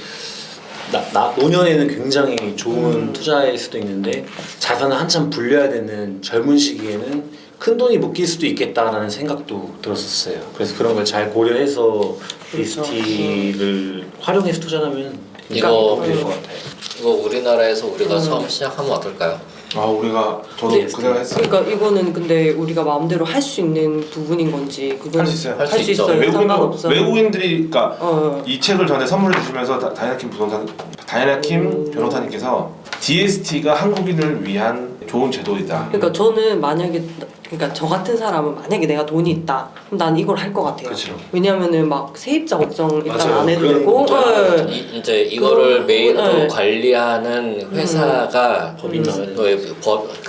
노년에는 굉장히 좋은 투자일 수도 있는데 자산을 한참 불려야 되는 젊은 시기에는 큰 돈이 묶일 수도 있겠다라는 생각도 들었었어요. 그래서 그런 걸 잘 고려해서 그렇죠. DST를 활용해서 투자하면 이거 될것 같아요. 이거 우리나라에서 우리가 처음 시작하면 어떨까요? 우리가 저도 네, 그 생각 했어요. 그러니까 이거는 근데 우리가 마음대로 할 수 있는 부분인 건지 그건 할 수 있어요. 할 수 할 수 있죠. 있어요. 상관없어요. 외국인들이 그러니까 어. 이 책을 전에 선물해 주시면서 다이아나킴 변호사님께서 DST가 한국인을 위한 좋은 제도이다. 그러니까 저는 만약에 그러니까 저 같은 사람은 만약에 내가 돈이 있다 그럼 난 이걸 할 것 같아요. 그렇죠. 왜냐면은 막 세입자 걱정 일단 맞아요. 안 해도 그런 되고 것도 네. 이제 이거를 메인으로 네. 관리하는 회사가 법인 나와요.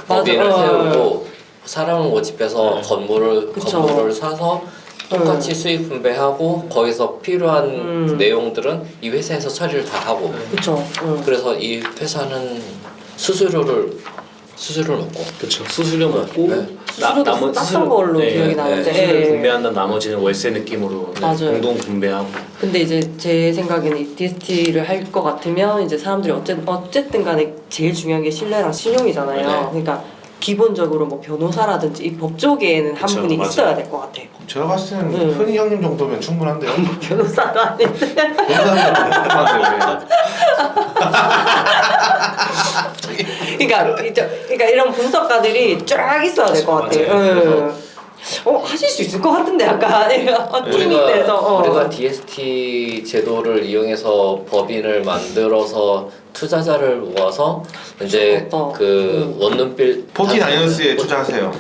법인을 맞아. 세우고 사람을 모집해서 건물을 사서 똑같이 수익 분배하고 거기서 필요한 내용들은 이 회사에서 처리를 다 하고 그렇죠. 그래서 이 회사는 수수료를 먹고 그렇죠. 수수료 먹고 네. 수수료도 쌌던 걸로 기억이 나는데 수수료 예. 분배한 다음 나머지는 월세 느낌으로 맞아요. 공동 분배하고 근데 이제 제 생각에는 이 DST를 할 것 같으면 이제 사람들이 어쨌든 간에 제일 중요한 게 신뢰랑 신용이잖아요. 네. 그러니까 기본적으로 뭐 변호사라든지 이 법 쪽에는 한 그쵸, 분이 맞아요. 있어야 될 것 같아요. 제가 봤을 때는 흔히 형님 정도면 충분한데요. 변호사도 아닌데. 변호사님도 충분한데요. 그러니까 이런 분석가들이 쫙 있어야 될 것 같아요. 맞아요. 하실 수 있을 것 같은데 약간 팀이 돼서 우리가 DST 제도를 이용해서 법인을 만들어서 투자자를 모아서 이제 좋겠다. 그 원룸빌 포티나이언스에 투자하세요.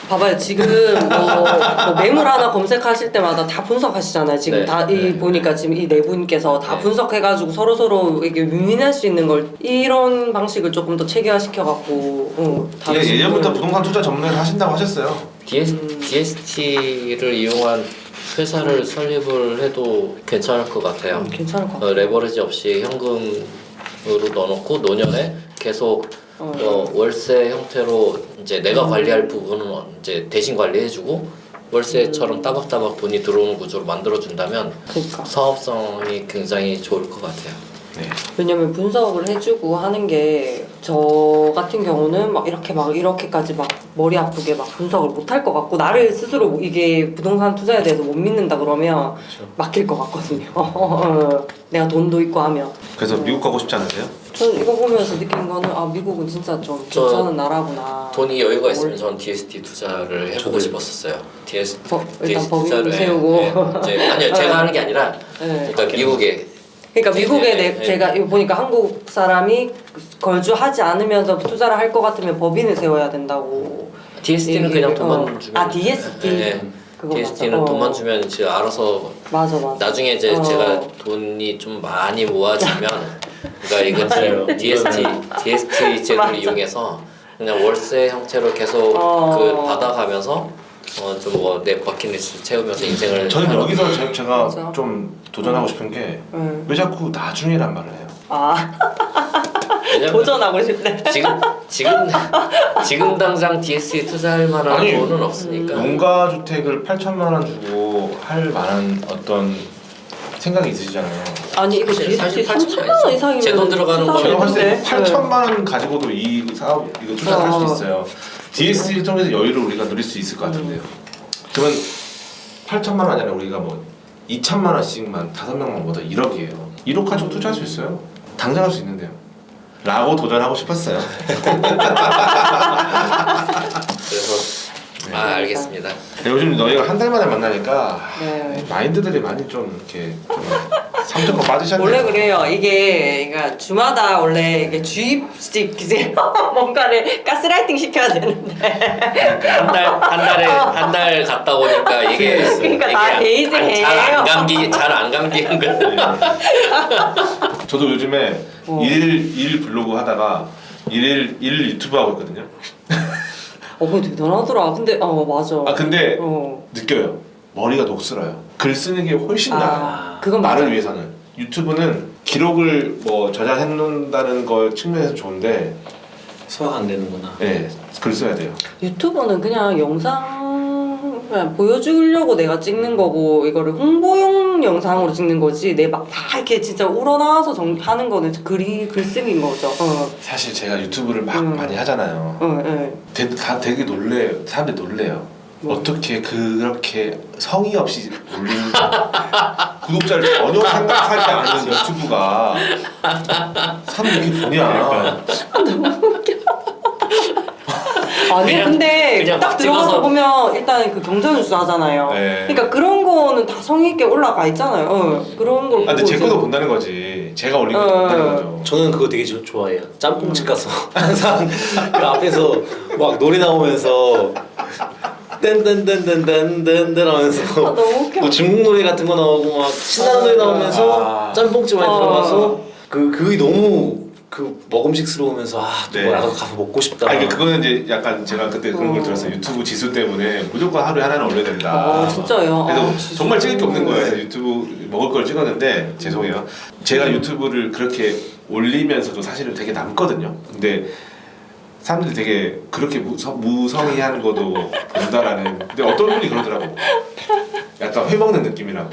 봐봐요 지금 뭐 매물 하나 검색하실 때마다 다 분석하시잖아요. 지금 네. 다 보니까 지금 이 네 분께서 다 네. 분석해가지고 서로 이게 윈윈할 수 있는 걸 이런 방식을 조금 더 체계화시켜갖고 예전부터 부동산 투자 전문을 하신다고 하셨어요. DST를 이용한 회사를 설립을 해도 괜찮을 것 같아요. 괜찮을 것 같아요. 레버리지 없이 현금으로 넣어놓고 노년에 계속 월세 형태로 이제 내가 관리할 부분은 이제 대신 관리해주고 월세처럼 따박따박 돈이 들어오는 구조로 만들어준다면 그러니까. 사업성이 굉장히 좋을 것 같아요. 네. 왜냐면 분석을 해주고 하는 게 저 같은 경우는 막 이렇게까지 막 머리 아프게 막 분석을 못 할 것 같고 나를 스스로 이게 부동산 투자에 대해서 못 믿는다 그러면 막힐 것 같거든요. 내가 돈도 있고 하면. 그래서 미국 가고 싶지 않으세요? 저는 이거 보면서 느낀 거는 미국은 진짜 좀 괜찮은 나라구나. 돈이 여유가 있으면 전 DST 투자를 해보고 싶었었어요. 일단 법인 세우고. 아니요 제가 하는 게 아니라 네. 그러니까 미국에 그러니까 미국에 네. 제가 이거 보니까 한국 사람이 거주하지 않으면서 투자를 할 것 같으면 법인을 세워야 된다고. DST는 그냥 돈만 주면 DST. 네. 그거 DST는 맞아. 돈만 주면 이제 알아서 맞아. 나중에 이제 제가 돈이 좀 많이 모아지면 그러니까 이건 맞아요. DST 제도를 맞아. 이용해서 그냥 월세 형태로 계속 어. 그 받아가면서 좀 뭐 내 버킷리스트 채우면서 인생을 저는 살아- 여기서 제가 맞아. 좀 도전하고 싶은 게 왜 응. 자꾸 나중이란 말을 해요. 아 왜냐면 도전하고 싶네. 지금 당장 DS에 투자할 만한 아니, 돈은 없으니까 농가 주택을 8천만 원 주고 할 만한 어떤 생각이 있으시잖아요. 아니 이거 사실 3천만 원 이상이면 제 돈 들어가는 거 제가 봤을 때 투자하겠는데? 8천만 원 가지고도 이 사업 이거 투자할 수 있어요. DS를 통해서 여유를 우리가 누릴 수 있을 것 같은데요. 그러면 8천만 원 아니라 우리가 뭐 2천만 원씩만 5명만 모두 1억이에요. 1억 가지고 투자할 수 있어요. 당장 할 수 있는데요. 라고 도전하고 싶었어요. 그래서 알겠습니다. 요즘 너희가 한 달 만에 만나니까 네. 마인드들이 많이 좀 이렇게 좀 삼천포 빠지셨네요. 원래 그래요. 이게 그러니까 주마다 원래 이게 주입식 이제 뭔가를 가스라이팅 시켜야 되는데 한 달 갔다 오니까 이게 그러니까 다 베이징이에요. 잘안 감기는 거예요. 저도 요즘에 일 블로그 하다가 일 유튜브 하고 있거든요. 그거 대단하더라. 근데 맞아. 근데 어. 느껴요. 머리가 녹슬어요. 글 쓰는 게 훨씬 나아요. 그건 나를 맞아. 위해서는. 유튜브는 기록을 뭐 저장해 놓는다는 거 측면에서 좋은데 소화가 안 되는구나. 네, 글 써야 돼요. 유튜버는 그냥 영상 그냥 보여주려고 내가 찍는 거고 이거를 홍보용 영상으로 찍는 거지 내 막 다 이렇게 진짜 우러나와서 하는 거는 글쓰기인 거죠. 사실 제가 유튜브를 막 음. 많이 하잖아요. 다 되게 놀래요. 사람들이 놀래요. 뭐? 어떻게 그렇게 성의 없이 올리는 구독자를 전혀 생각하지 않는 유튜브가 사람들이 이렇게 보냐. 아니 그냥- 근데 그냥 딱 막 들어가서 찍어서- 보면 일단 그 경제뉴스 하잖아요. 네. 그러니까 그런 거는 다 성의 있게 올라가 있잖아요. 그런 걸 근데 보고 제 이제- 것도 본다는 거지. 제가 올린 것도 본다는 거죠. 저는 그거 되게 좋아해요. 짬뽕집 가서 항상 그 앞에서 막 노래 나오면서 땡땡땡땡땡땡 하면서 너무 웃겨. 뭐 중국 노래 같은 거 나오고 막 신나는 노래 나오면서 짬뽕집 안에 들어가서 그게 너무 그 먹음직스러우면서 또 네. 나도 가서 먹고 싶다. 아니 그거는 이제 약간 제가 그때 그런 걸 들었어요. 유튜브 지수 때문에 무조건 하루에 하나는 올려야 된다. 진짜요? 그래서 진짜. 정말 찍을 게 없는 거예요. 그래서 유튜브 먹을 걸 찍었는데 죄송해요. 제가 유튜브를 그렇게 올리면서도 사실은 되게 남거든요. 근데 사람들이 되게 그렇게 무성의한 거도 본다라는. 근데 어떤 분이 그러더라고. 약간 회 먹는 느낌이라고.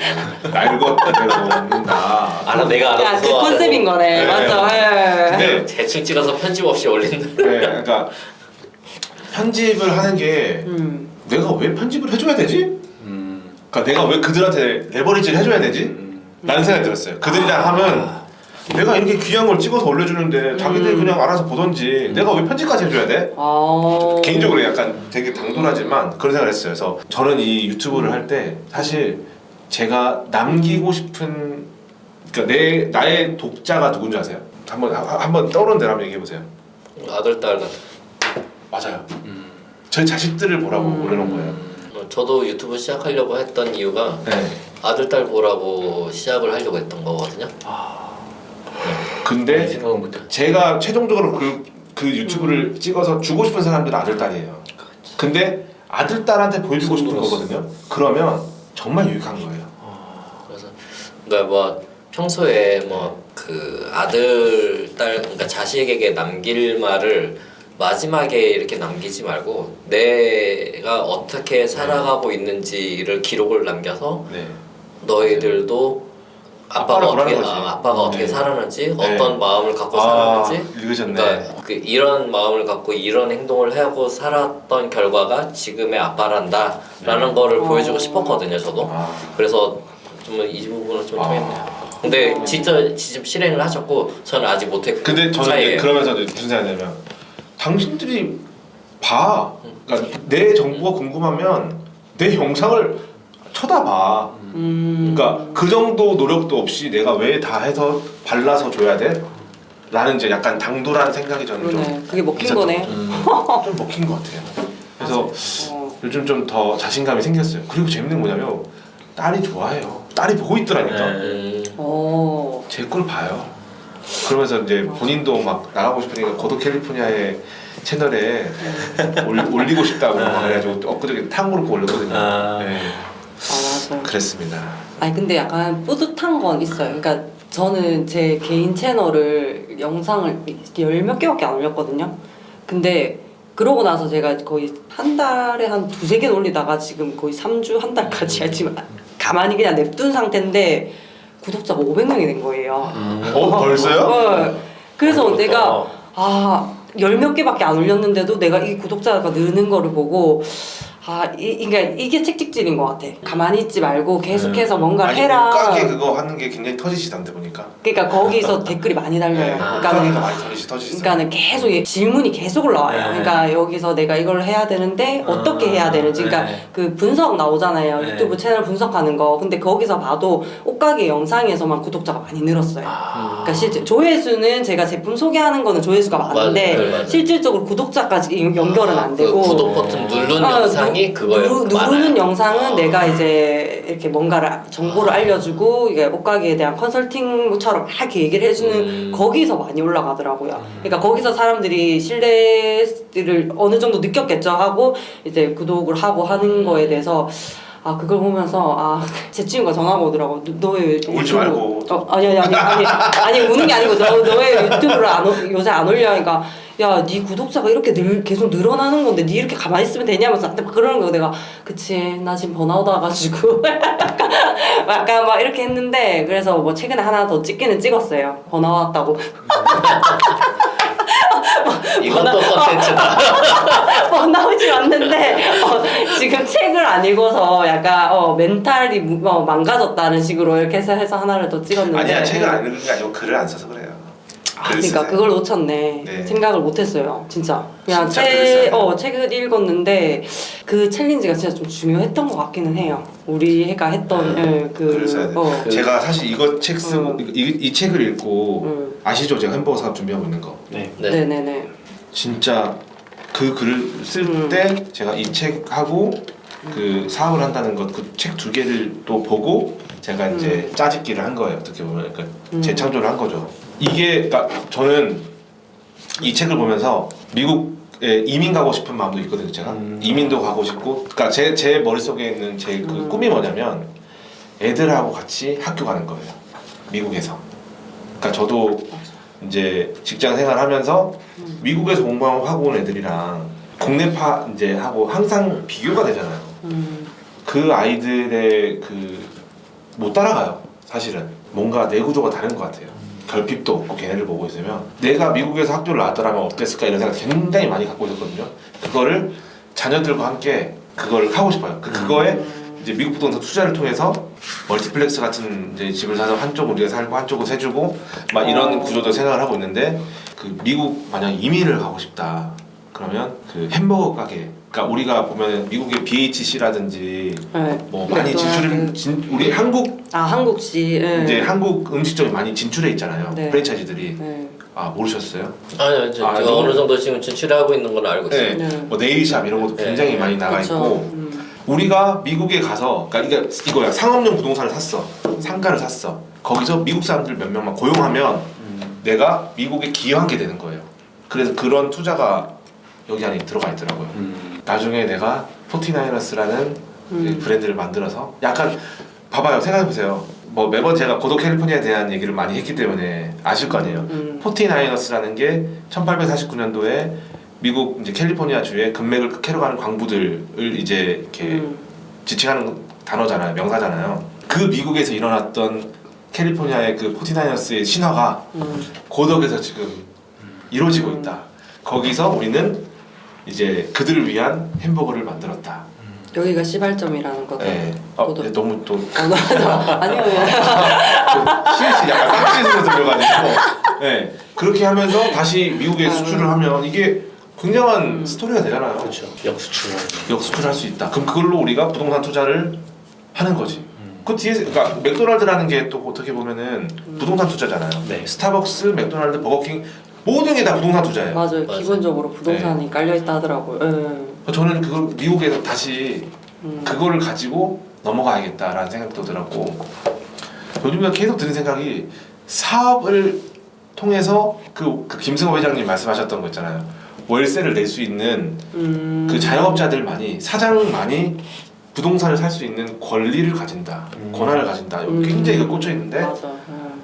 날 것 그대로 먹는다. 알아 내가 야, 알아서 그 컨셉인 거네. 네. 맞죠? 예. 근데 대충 찍어서 편집 없이 올린다. 네, 그러니까 편집을 하는 게 내가 왜 편집을 해줘야 되지? 그러니까 내가 왜 그들한테 레버리지를 해줘야 되지? 라는 생각이 들었어요. 그들이랑 하면 내가 이렇게 귀한 걸 찍어서 올려주는데 자기들이 그냥 알아서 보던지 내가 왜 편집까지 해줘야 돼? 개인적으로 약간 되게 당돌하지만 그런 생각을 했어요. 그래서 저는 이 유튜브를 할 때 사실 제가 남기고 싶은 그러니까 나의 독자가 누군지 아세요? 한번 떠오르는 대로 한번 얘기해 보세요. 아들 딸 같은. 맞아요. 저희 자식들을 보라고 올려놓은 거예요. 저도 유튜브 시작하려고 했던 이유가 네. 아들 딸 보라고 시작을 하려고 했던 거거든요. 근데 생각은 못해. 제가 최종적으로 그 유튜브를 찍어서 주고 싶은 사람들은 아들 딸이에요. 근데 아들 딸한테 보여주고 싶은 거거든요. 그러면 정말 유익한 거예요. 그래서 그러니까 뭐 평소에 뭐 그 아들 딸 그러니까 자식에게 남길 말을 마지막에 이렇게 남기지 말고 내가 어떻게 살아가고 있는지를 기록을 남겨서 네. 너희들도 아빠가 아빠를 어떻게 보라는 거지. 아빠가 어떻게 네. 살았는지 네. 어떤 마음을 갖고 살았는지 읽으셨네. 그러니까 이런 마음을 갖고 이런 행동을 하고 살았던 결과가 지금의 아빠란다라는 거를 보여주고 싶었거든요 저도. 그래서 좀 이 부분은 좀 통했네요. 근데 진짜 실행을 하셨고 저는 아직 못했고. 근데 저는 차이예요. 그러면서 무슨 생각이냐면 당신들이 봐. 그러니까 내 정보가 궁금하면 내 영상을 쳐다봐. 그러니까 그 정도 노력도 없이 내가 왜 다 해서 발라서 줘야 돼? 라는 이제 약간 당돌한 생각이 저는 그러네. 좀 그게 먹힌 있었던 거네. 좀 먹힌 것 같아요. 그래서 요즘 좀 더 자신감이 생겼어요. 그리고 재밌는 거 뭐냐면 딸이 좋아해요. 딸이 보고 있더라니까. 제 걸 봐요. 그러면서 이제 본인도 막 나가고 싶으니까 고도 캘리포니아에 채널에 올리고 싶다고 그래가지고 엊그저께 탕후루 올렸거든요. 네. 맞아요. 그랬습니다. 아니 근데 약간 뿌듯한 건 있어요. 그러니까 저는 제 개인 채널을 영상을 10몇 개밖에 안 올렸거든요. 근데 그러고 나서 제가 거의 한 달에 한 2-3개 올리다가 지금 거의 3주 한 달까지 지금 가만히 그냥 냅둔 상태인데 구독자가 500명이 된 거예요. 벌써요? 네. 그래서 그렇다. 내가 10몇 개밖에 안 올렸는데도 내가 이 구독자가 느는 거를 보고 그러니까 이게 책찍질인 것 같아. 가만히 있지 말고 계속해서 뭔가를 아니 해라. 옷가게 그거 하는 게 굉장히 터지시던데 보니까. 그러니까 거기서 댓글이 많이 달려요. 옷가게가 그러니까 많이 터지시더라고요. 그러니까는 계속 질문이 계속 올라와요. 네. 그러니까 여기서 내가 이걸 해야 되는데 어떻게 해야 되는지, 그러니까 네. 그 분석 나오잖아요. 네. 유튜브 채널 분석하는 거. 근데 거기서 봐도 옷가게 영상에서만 구독자가 많이 늘었어요. 그러니까 실제 조회수는 제가 제품 소개하는 거는 조회수가 많은데 맞아요. 실질적으로 구독자까지 연결은 안 되고. 그 구독 버튼 누른 영상이 그거예요. 누르는 영상은 내가 이제 이렇게 뭔가를 정보를 알려주고 이게 옷가게에 대한 컨설팅처럼 막 이렇게 얘기를 해주는 거기서 많이 올라가더라고요. 그러니까 거기서 사람들이 신뢰를 어느 정도 느꼈겠죠 하고 이제 구독을 하고 하는 거에 대해서 그걸 보면서 제 친구가 전화가 오더라고. 너 왜 울지 말고. 아니 우는 게 아니고 너 왜 유튜브를 요새 안 올려? 그러니까 야, 네 구독자가 이렇게 계속 늘어나는 건데 네 이렇게 가만히 있으면 되냐면서 나한테 막 그러는 거. 내가 그치 나 지금 번아웃 와가지고 약간 막 이렇게 했는데, 그래서 뭐 최근에 하나 더 찍기는 찍었어요. 번아웃 왔다고. 이것도 컨텐츠다. 번아웃이 왔는데 지금 책을 안 읽어서 약간 멘탈이 망가졌다는 식으로 이렇게 해서 하나를 더 찍었는데. 아니야, 책을 안 읽는 게 아니고 글을 안 써서 그래요. 글을 그러니까 쓰세요. 그걸 놓쳤네. 네. 생각을 못했어요. 진짜. 그냥 진짜 글을 써야 책을 읽었는데 그 챌린지가 진짜 좀 중요했던 것 같기는 해요. 우리가 했던 글을 써야 돼. 제가 사실 이거 책 쓰고 이 책을 읽고 아시죠? 제가 햄버거 사업 준비하고 있는 거. 네. 네네네. 진짜 그 글을 쓸 때 제가 이 책하고 그 사업을 한다는 것, 그 책 2개를 또 보고 제가 이제 짜집기를 한 거예요. 어떻게 보면 그러니까 재창조를 한 거죠. 이게 그러니까 저는 이 책을 보면서 미국에 이민 가고 싶은 마음도 있거든요. 제가 이민도 가고 싶고, 그러니까 제 머릿속에 있는 제 그 꿈이 뭐냐면 애들하고 같이 학교 가는 거예요. 미국에서. 그러니까 저도 이제 직장 생활하면서 미국에서 공부하고 온 애들이랑 국내파 이제 하고 항상 비교가 되잖아요. 그 아이들의 못 따라가요. 사실은 뭔가 내 구조가 다른 것 같아요. 결핍도 없고 걔네를 보고 있으면 내가 미국에서 학교를 나왔더라면 어땠을까 이런 생각 굉장히 많이 갖고 있었거든요. 그거를 자녀들과 함께 그걸 하고 싶어요. 그거에 이제 미국 부동산 투자를 통해서 멀티플렉스 같은 이제 집을 사서 한쪽 우리가 살고 한쪽은 세주고 막 이런 구조도 생각을 하고 있는데, 그 미국 만약 이민을 가고 싶다 그러면 그 햄버거 가게, 그러니까 우리가 보면 미국의 BHC라든지 뭐 많이 우리 한국시 이제 한국 음식점이 많이 진출해 있잖아요. 네. 프랜차이즈들이. 네. 모르셨어요? 아니요, 제가 어느 정도 지금 진출하고 있는 건 알고 있어요. 네. 뭐 네일샵 이런 것도 굉장히 많이 나가 그쵸. 있고. 우리가 미국에 가서, 그러니까 이거야, 상업용 부동산을 샀어, 상가를 샀어. 거기서 미국 사람들 몇 명만 고용하면 내가 미국에 기여한 게 되는 거예요. 그래서 그런 투자가 여기 안에 들어가 있더라고요. 나중에 내가 포티나이너스라는 브랜드를 만들어서 약간 봐봐요, 생각해보세요. 뭐 매번 제가 고독 캘리포니아에 대한 얘기를 많이 했기 때문에 아실 거 아니에요. 포티나이너스라는 게 1849년도에 미국 이제 캘리포니아 주에 금맥을 캐러 가는 광부들을 이제 이렇게 지칭하는 단어잖아요, 명사잖아요. 그 미국에서 일어났던 캘리포니아의 그 포티나이너스의 신화가 고덕에서 지금 이루어지고 있다. 거기서 우리는 이제 그들을 위한 햄버거를 만들었다. 여기가 시발점이라는 거죠. 네. 고독. 너무 또 아니요. 실시 약간 깍지에서 들려가지고. 네. 그렇게 하면서 다시 미국에 수출을 하면 이게 굉장한 스토리가 되잖아요. 그렇죠. 역수출할 수 있다. 그럼 그걸로 우리가 부동산 투자를 하는 거지. 그 뒤에 그러니까 맥도날드라는 게 또 어떻게 보면은 부동산 투자잖아요. 네. 스타벅스, 맥도날드, 버거킹 모든 게 다 부동산 투자예요. 맞아요. 기본적으로 부동산이 깔려 있다 하더라고요. 저는 그걸 미국에서 다시 그거를 가지고 넘어가야겠다라는 생각도 들었고, 요즘에 계속 드는 생각이 사업을 통해서 그 김승호 회장님 말씀하셨던 거 있잖아요. 월세를 낼 수 있는 그 자영업자들만이 사장만이 부동산을 살 수 있는 권리를 가진다, 권한을 가진다. 여기 굉장히 이거 꽂혀 있는데 맞아.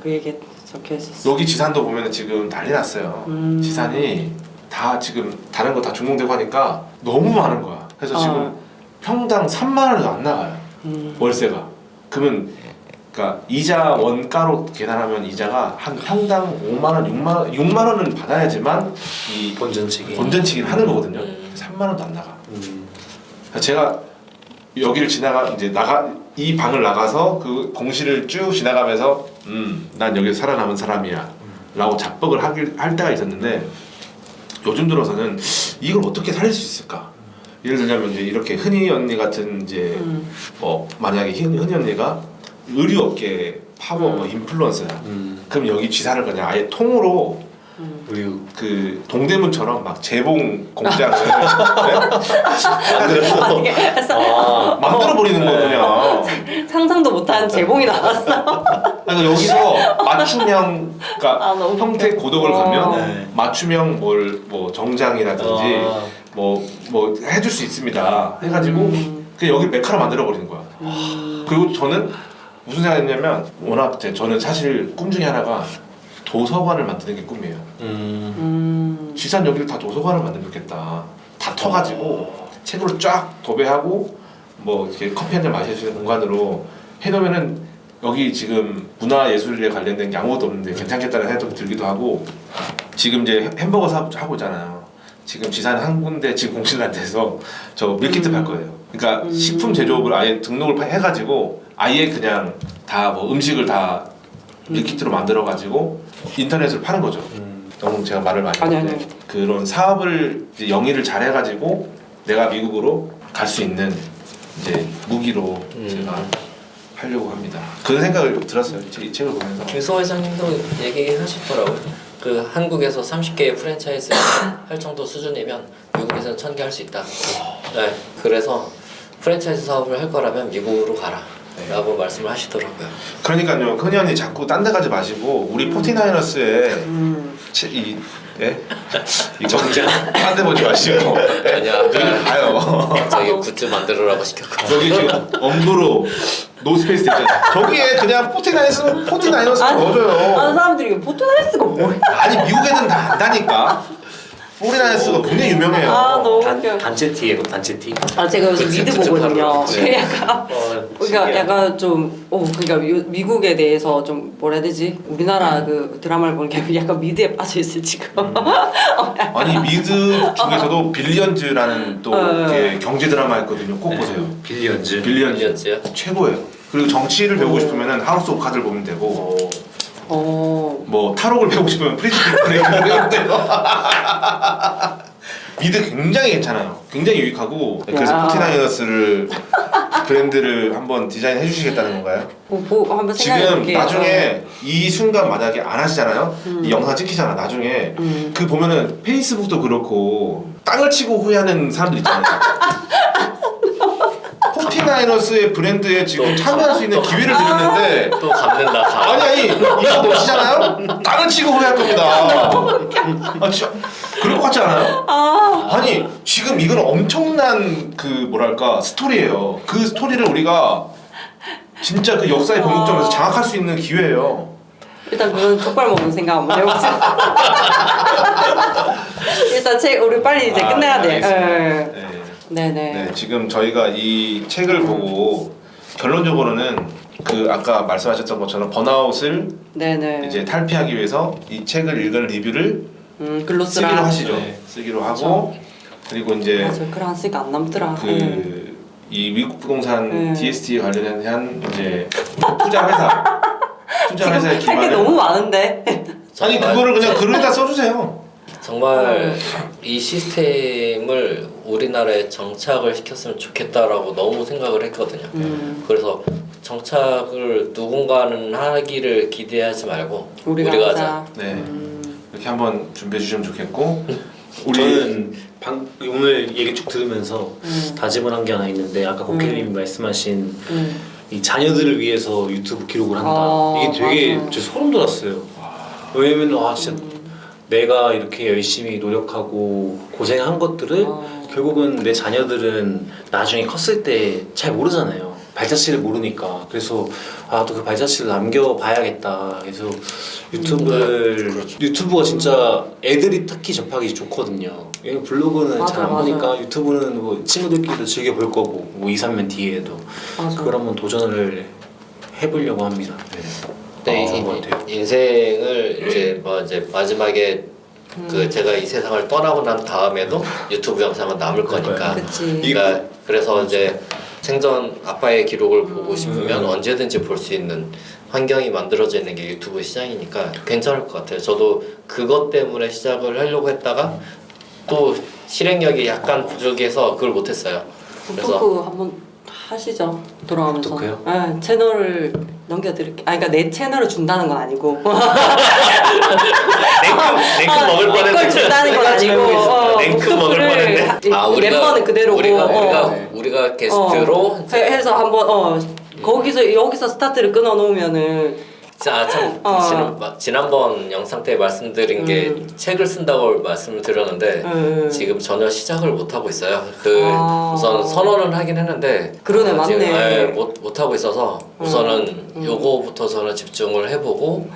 그 얘기 적혀 있었어. 여기 지산도 보면은 지금 난리 났어요. 지산이 다 지금 다른 거 다 중공되고 하니까 너무 많은 거야. 그래서 지금 평당 3만 원도 안 나가요. 월세가. 그러면 그러니까 이자 원가로 계산하면 이자가 한 평당 5만 원, 6만 원은 받아야지만 이 본전치기를 하는 거거든요. 3만 원도 안 나가. 그래서 제가 여기를 이 방을 나가서 그 공실을 쭉 지나가면서 난 여기서 살아남은 사람이야 라고 자뻑을 할 때가 있었는데 요즘 들어서는 이걸 어떻게 살릴 수 있을까? 예를 들자면 이제 이렇게 흔히 언니 같은 이제 뭐 만약에 흔히 언니가 의류업계 파워 뭐 인플루언서야. 그럼 여기 지사를 그냥 아예 통으로 의류 그 동대문처럼 막 재봉 공장을 만들어 버리는 거 그냥. 상상도 못한 재봉이 나왔어. 그러니까 여기서 맞춤형, 그러니까 너무 평택 웃겨. 고덕을 가면 네. 맞춤형 뭐 정장이라든지 뭐 해줄 수 있습니다. 해가지고 그 여기 메카로 만들어 버리는 거야. 그리고 저는 무슨 생각했냐면 워낙 저는 사실 꿈 중에 하나가 도서관을 만드는 게 꿈이에요. 지산 여기를 다 도서관을 만들면 좋겠다. 다 터가지고 책으로 쫙 도배하고 뭐 이렇게 커피 한 잔 마실 수 있는 공간으로 해놓으면은 여기 지금 문화예술에 관련된 게 아무것도 없는데 괜찮겠다는 생각도 들기도 하고 지금 이제 햄버거 사업 하고 있잖아요. 지금 지산 한 군데 지금 공실한테서 저 밀키트 팔 거예요. 그러니까 식품 제조업을 아예 등록을 해가지고 아예 그냥 다 뭐 음식을 다 밀키트로 만들어가지고 인터넷으로 파는 거죠. 너무 제가 말을 많이 했는데 그런 사업을 이제 영위를 잘 해가지고 내가 미국으로 갈 수 있는 이제 무기로 제가 하려고 합니다. 그런 생각을 들었어요. 이 책을 보면서. 김수호 회장님도 얘기하시더라고요. 그 한국에서 30개의 프랜차이즈 할 정도 수준이면 미국에서는 1000개 할 수 있다. 네, 그래서 프랜차이즈 사업을 할 거라면 미국으로 가라. 라고 말씀을 하시더라고요. 그러니까요. 흔히 언니 자꾸 딴 데 가지 마시고 우리 포티나이너스에 이 정장 딴 데 보지 마시고 아니야, 여기 가요. 저기 굿즈 만들어라고 시켰거든요. 여기 지금 엄브로 노스페이스 있잖아요. 저기에 그냥 포티나이너스 넣어줘요. 아는 사람들이 포트나이스가 뭐야? 아니 미국 애들은 다 안다니까. 포티나이너스가 굉장히 유명해요. 너무 웃겨. 단체 티예요, 단체 티. 제가 요즘 미드 보거든요. 네. 약간 그러니까 약간 좀 그러니까 미국에 대해서 좀 뭐라 해야 되지? 우리나라 그 드라마를 보니까 약간 미드에 빠져 있을 지금. 아니 미드 중에서도 빌리언즈라는 또 이렇게 경제 드라마 있거든요. 꼭 보세요. 빌리언즈. 빌리언즈요? 최고예요. 그리고 정치를 배우고 싶으면 하우스 오브 카드를 보면 되고 뭐 탈옥을 배우고 싶으면 프리즈를 배우면 되고 미드 굉장히 괜찮아요. 굉장히 유익하고 그래서 포티나이너스를 브랜드를 한번 디자인해 주시겠다는 건가요? 한번 생각해 지금 볼게요. 나중에 이 순간 만약에 안 하시잖아요. 이 영상 찍히잖아. 나중에 그 보면은 페이스북도 그렇고 땅을 치고 후회하는 사람들 있잖아요. 포티나이너스의 브랜드에 지금 참여할 수 있는 기회를 드렸는데 또 갚는다. 아니 이거 놓치잖아요? 땅을 치고 후회할 겁니다. 진짜 그럴 것 같지 않아요? 아니 지금 이건 엄청난 그 뭐랄까 스토리예요. 그 스토리를 우리가 진짜 그 역사의 변곡점에서 장악할 수 있는 기회예요. 일단 그건 족발 먹는 생각 한번 해보자. 일단 우리 빨리 이제 끝내야 돼. 알겠습니다. 네네. 네, 지금 저희가 이 책을 보고 결론적으로는 그 아까 말씀하셨던 것처럼 번아웃을 네네. 이제 탈피하기 위해서 이 책을 읽은 리뷰를 글로 쓰라. 쓰기로 하시죠. 네. 쓰기로 하고 그리고 이제 맞아, 글 안 쓰니까 안 남더라. 이 미국 부동산 네. DST에 관련한 이제 투자 회사의 할게 기반을 너무 많은데. 아니 그거를 그냥 글에다 써주세요. 정말 이 시스템을 우리나라에 정착을 시켰으면 좋겠다라고 너무 생각을 했거든요. 그래서 정착을 누군가는 하기를 기대하지 말고 우리가 하자. 네, 이렇게 한번 준비해 주시면 좋겠고 저는 오늘 얘기 쭉 들으면서 다짐을 한 게 하나 있는데 아까 고케님이 말씀하신 이 자녀들을 위해서 유튜브 기록을 한다. 이게 되게 저 소름 돋았어요. 왜냐면 진짜 내가 이렇게 열심히 노력하고 고생한 것들을 결국은 내 자녀들은 나중에 컸을 때 잘 모르잖아요. 발자취를 모르니까. 그래서 또 그 발자취를 남겨봐야겠다. 그래서 유튜브가 진짜 애들이 특히 접하기 좋거든요. 왜냐면 블로그는 잘 안 보니까 유튜브는 뭐 친구들끼리도 즐겨 볼 거고 뭐 2, 3년 뒤에도 그걸 한번 도전을 해보려고 합니다. 네, 좋은 것 같아요. 인생을 이제 마지막에 그 제가 이 세상을 떠나고 난 다음에도 유튜브 영상은 남을 거니까. 그치. 그러니까 그래서 이제 생전 아빠의 기록을 보고 싶으면 언제든지 볼 수 있는 환경이 만들어져 있는 게 유튜브 시장이니까 괜찮을 것 같아요. 저도 그것 때문에 시작을 하려고 했다가 또 실행력이 약간 부족해서 그걸 못했어요. 토크 한번 하시죠. 돌아오면서. 토크요? 네, 채널을 넘겨드릴게. 그러니까 내 채널을 준다는 건 아니고. 냉큼 먹을 내 걸 준다는 건 아니고. 냉큼 먹을 뻔했네. 멤버는 그대로고. 우리가 게스트로 해서 한번 여기서 스타트를 끊어 놓으면은. 참 지난번 영상 때 말씀드린 게 책을 쓴다고 말씀을 드렸는데 지금 전혀 시작을 못 하고 있어요. 우선 선언은 하긴 했는데 그러네, 맞네. 못 하고 있어서 우선은 요거부터 저는 집중을 해보고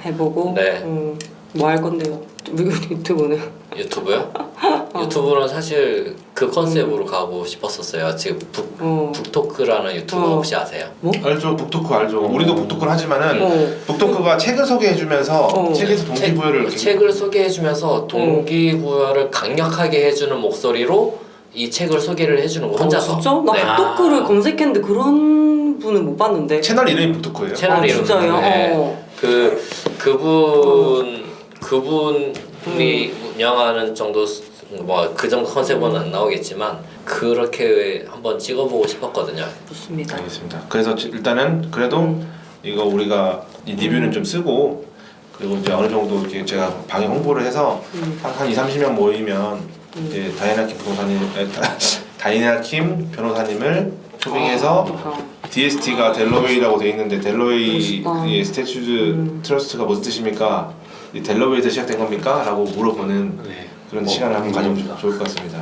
네. 뭐 할 건데요? 유튜브는? 유튜브요? 유튜브는 사실 그 컨셉으로 가고 싶었었어요. 지금 북토크라는 유튜브 혹시 아세요? 뭐? 알죠, 북토크 알죠. 우리도 북토크를 하지만은 북토크가 책을 소개해주면서 책에서 동기부여를 책을 소개해주면서 동기부여를 강력하게 해주는 목소리로 이 책을 소개를 해주는 거 혼자서. 진짜? 나 북토크를 검색했는데 그런 분은 못 봤는데. 채널 이름이 북토크예요. 채널 이름. 진짜요? 네. 그분이 운영하는 정도 뭐 그 정도 컨셉은 안 나오겠지만 그렇게 한번 찍어보고 싶었거든요. 좋습니다. 알겠습니다. 그래서 일단은 그래도 이거 우리가 이 리뷰는 좀 쓰고 그리고 이제 어느 정도 이렇게 제가 방에 홍보를 해서 한 2, 30명 모이면 이제 다이나킴 변호사님을 초빙해서 DST가 델러웨이라고 돼 있는데 델러웨이의 스태츄드 트러스트가 무슨 뜻입니까? 이 델러웨이에서 시작된 겁니까? 라고 물어보는 그런 시간을 한번 가져보면 좋을 것 같습니다.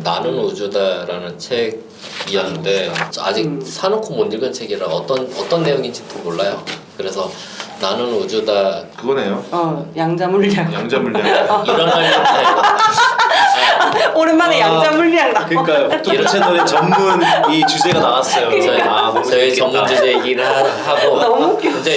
나는 우주다라는 책이었는데 아직 사놓고 못 읽은 책이라 어떤 내용인지도 몰라요. 그래서 나는 우주다 그거네요. 양자물량. 양자물량. 일어날 오랜만에 양자물량 나. 그러니까요. 또 채널에 전문 이 주제가 나왔어요. 너무 저희 재밌겠다. 전문 주제 얘기를 하고 너무 웃겨. 이제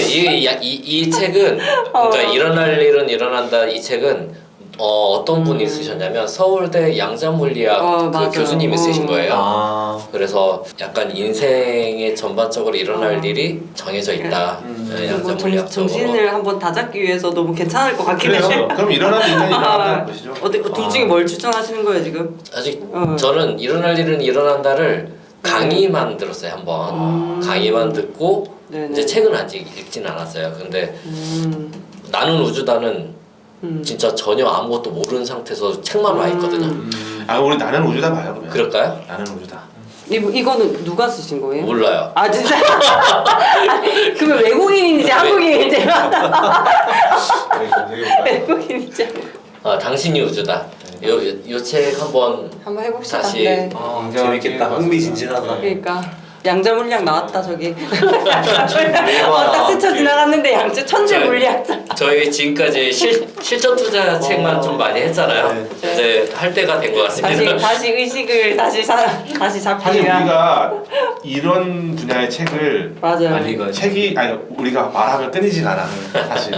이 책은 그러니까 일어날 일은 일어난다 이 책은 어떤 분이 쓰셨냐면 서울대 양자물리학 그 교수님이 쓰신 거예요. 그래서 약간 인생에 전반적으로 일어날 일이 정해져 있다. 양자물리학적으로. 정신을 한번 다잡기 위해서 너무 괜찮을 것 같긴 그래요. 해요. 그럼 일어나는 인간이 일어나는 것이죠. 둘 중에 뭘 추천하시는 거예요 지금? 아직 저는 일어날 일은 일어난다를 강의만 들었어요 한번. 강의만 듣고 네네. 이제 책은 아직 읽진 않았어요. 근데 나는 우주다는 진짜 전혀 아무것도 모르는 상태에서 책만 와 있거든요. 우리 나는 우주다 봐요 그러면. 그럴까요? 나는 우주다. 이거는 누가 쓰신 거예요? 몰라요. 아 진짜? 그러면 외국인인지 한국인인지 외국인인지 당신이 우주다. 요 책 한번 해봅시다. 다시 네. 재밌겠다. 흥미진진하다. 그러니까 양자물량 나왔다 저기. 딱 스쳐 지나갔는데 천재 물리학자. 저희 지금까지 실전 투자 책만 좀 많이 했잖아요. 이제 할 때가 된 것 같습니다. 다시 의식을 다시 사실 잡히면. 우리가 이런 분야의 책을 맞아요. 우리가 말하면 끊이질 않아 사실.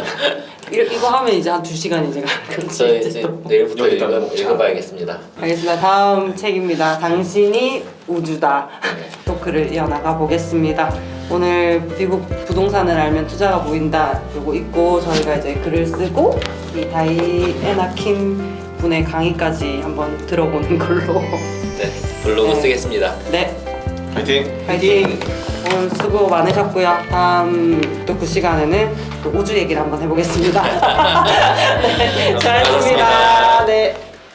이거 하면 이제 한 2시간 이제 저 이제 내일부터 여기다가 먹자. 읽어봐야겠습니다. 알겠습니다. 다음 책입니다. 당신이 우주다. 토크를 이어나가 보겠습니다. 오늘 미국 부동산을 알면 투자가 보인다 요거 있고 저희가 이제 글을 쓰고 이 다이애나 킴 분의 강의까지 한번 들어보는 걸로. 네, 블로그 쓰겠습니다. 네. 파이팅. 파이팅. 오늘 수고 많으셨고요. 다음 또 그 시간에는 또 우주 얘기를 한번 해보겠습니다. 네, 잘했습니다. 네.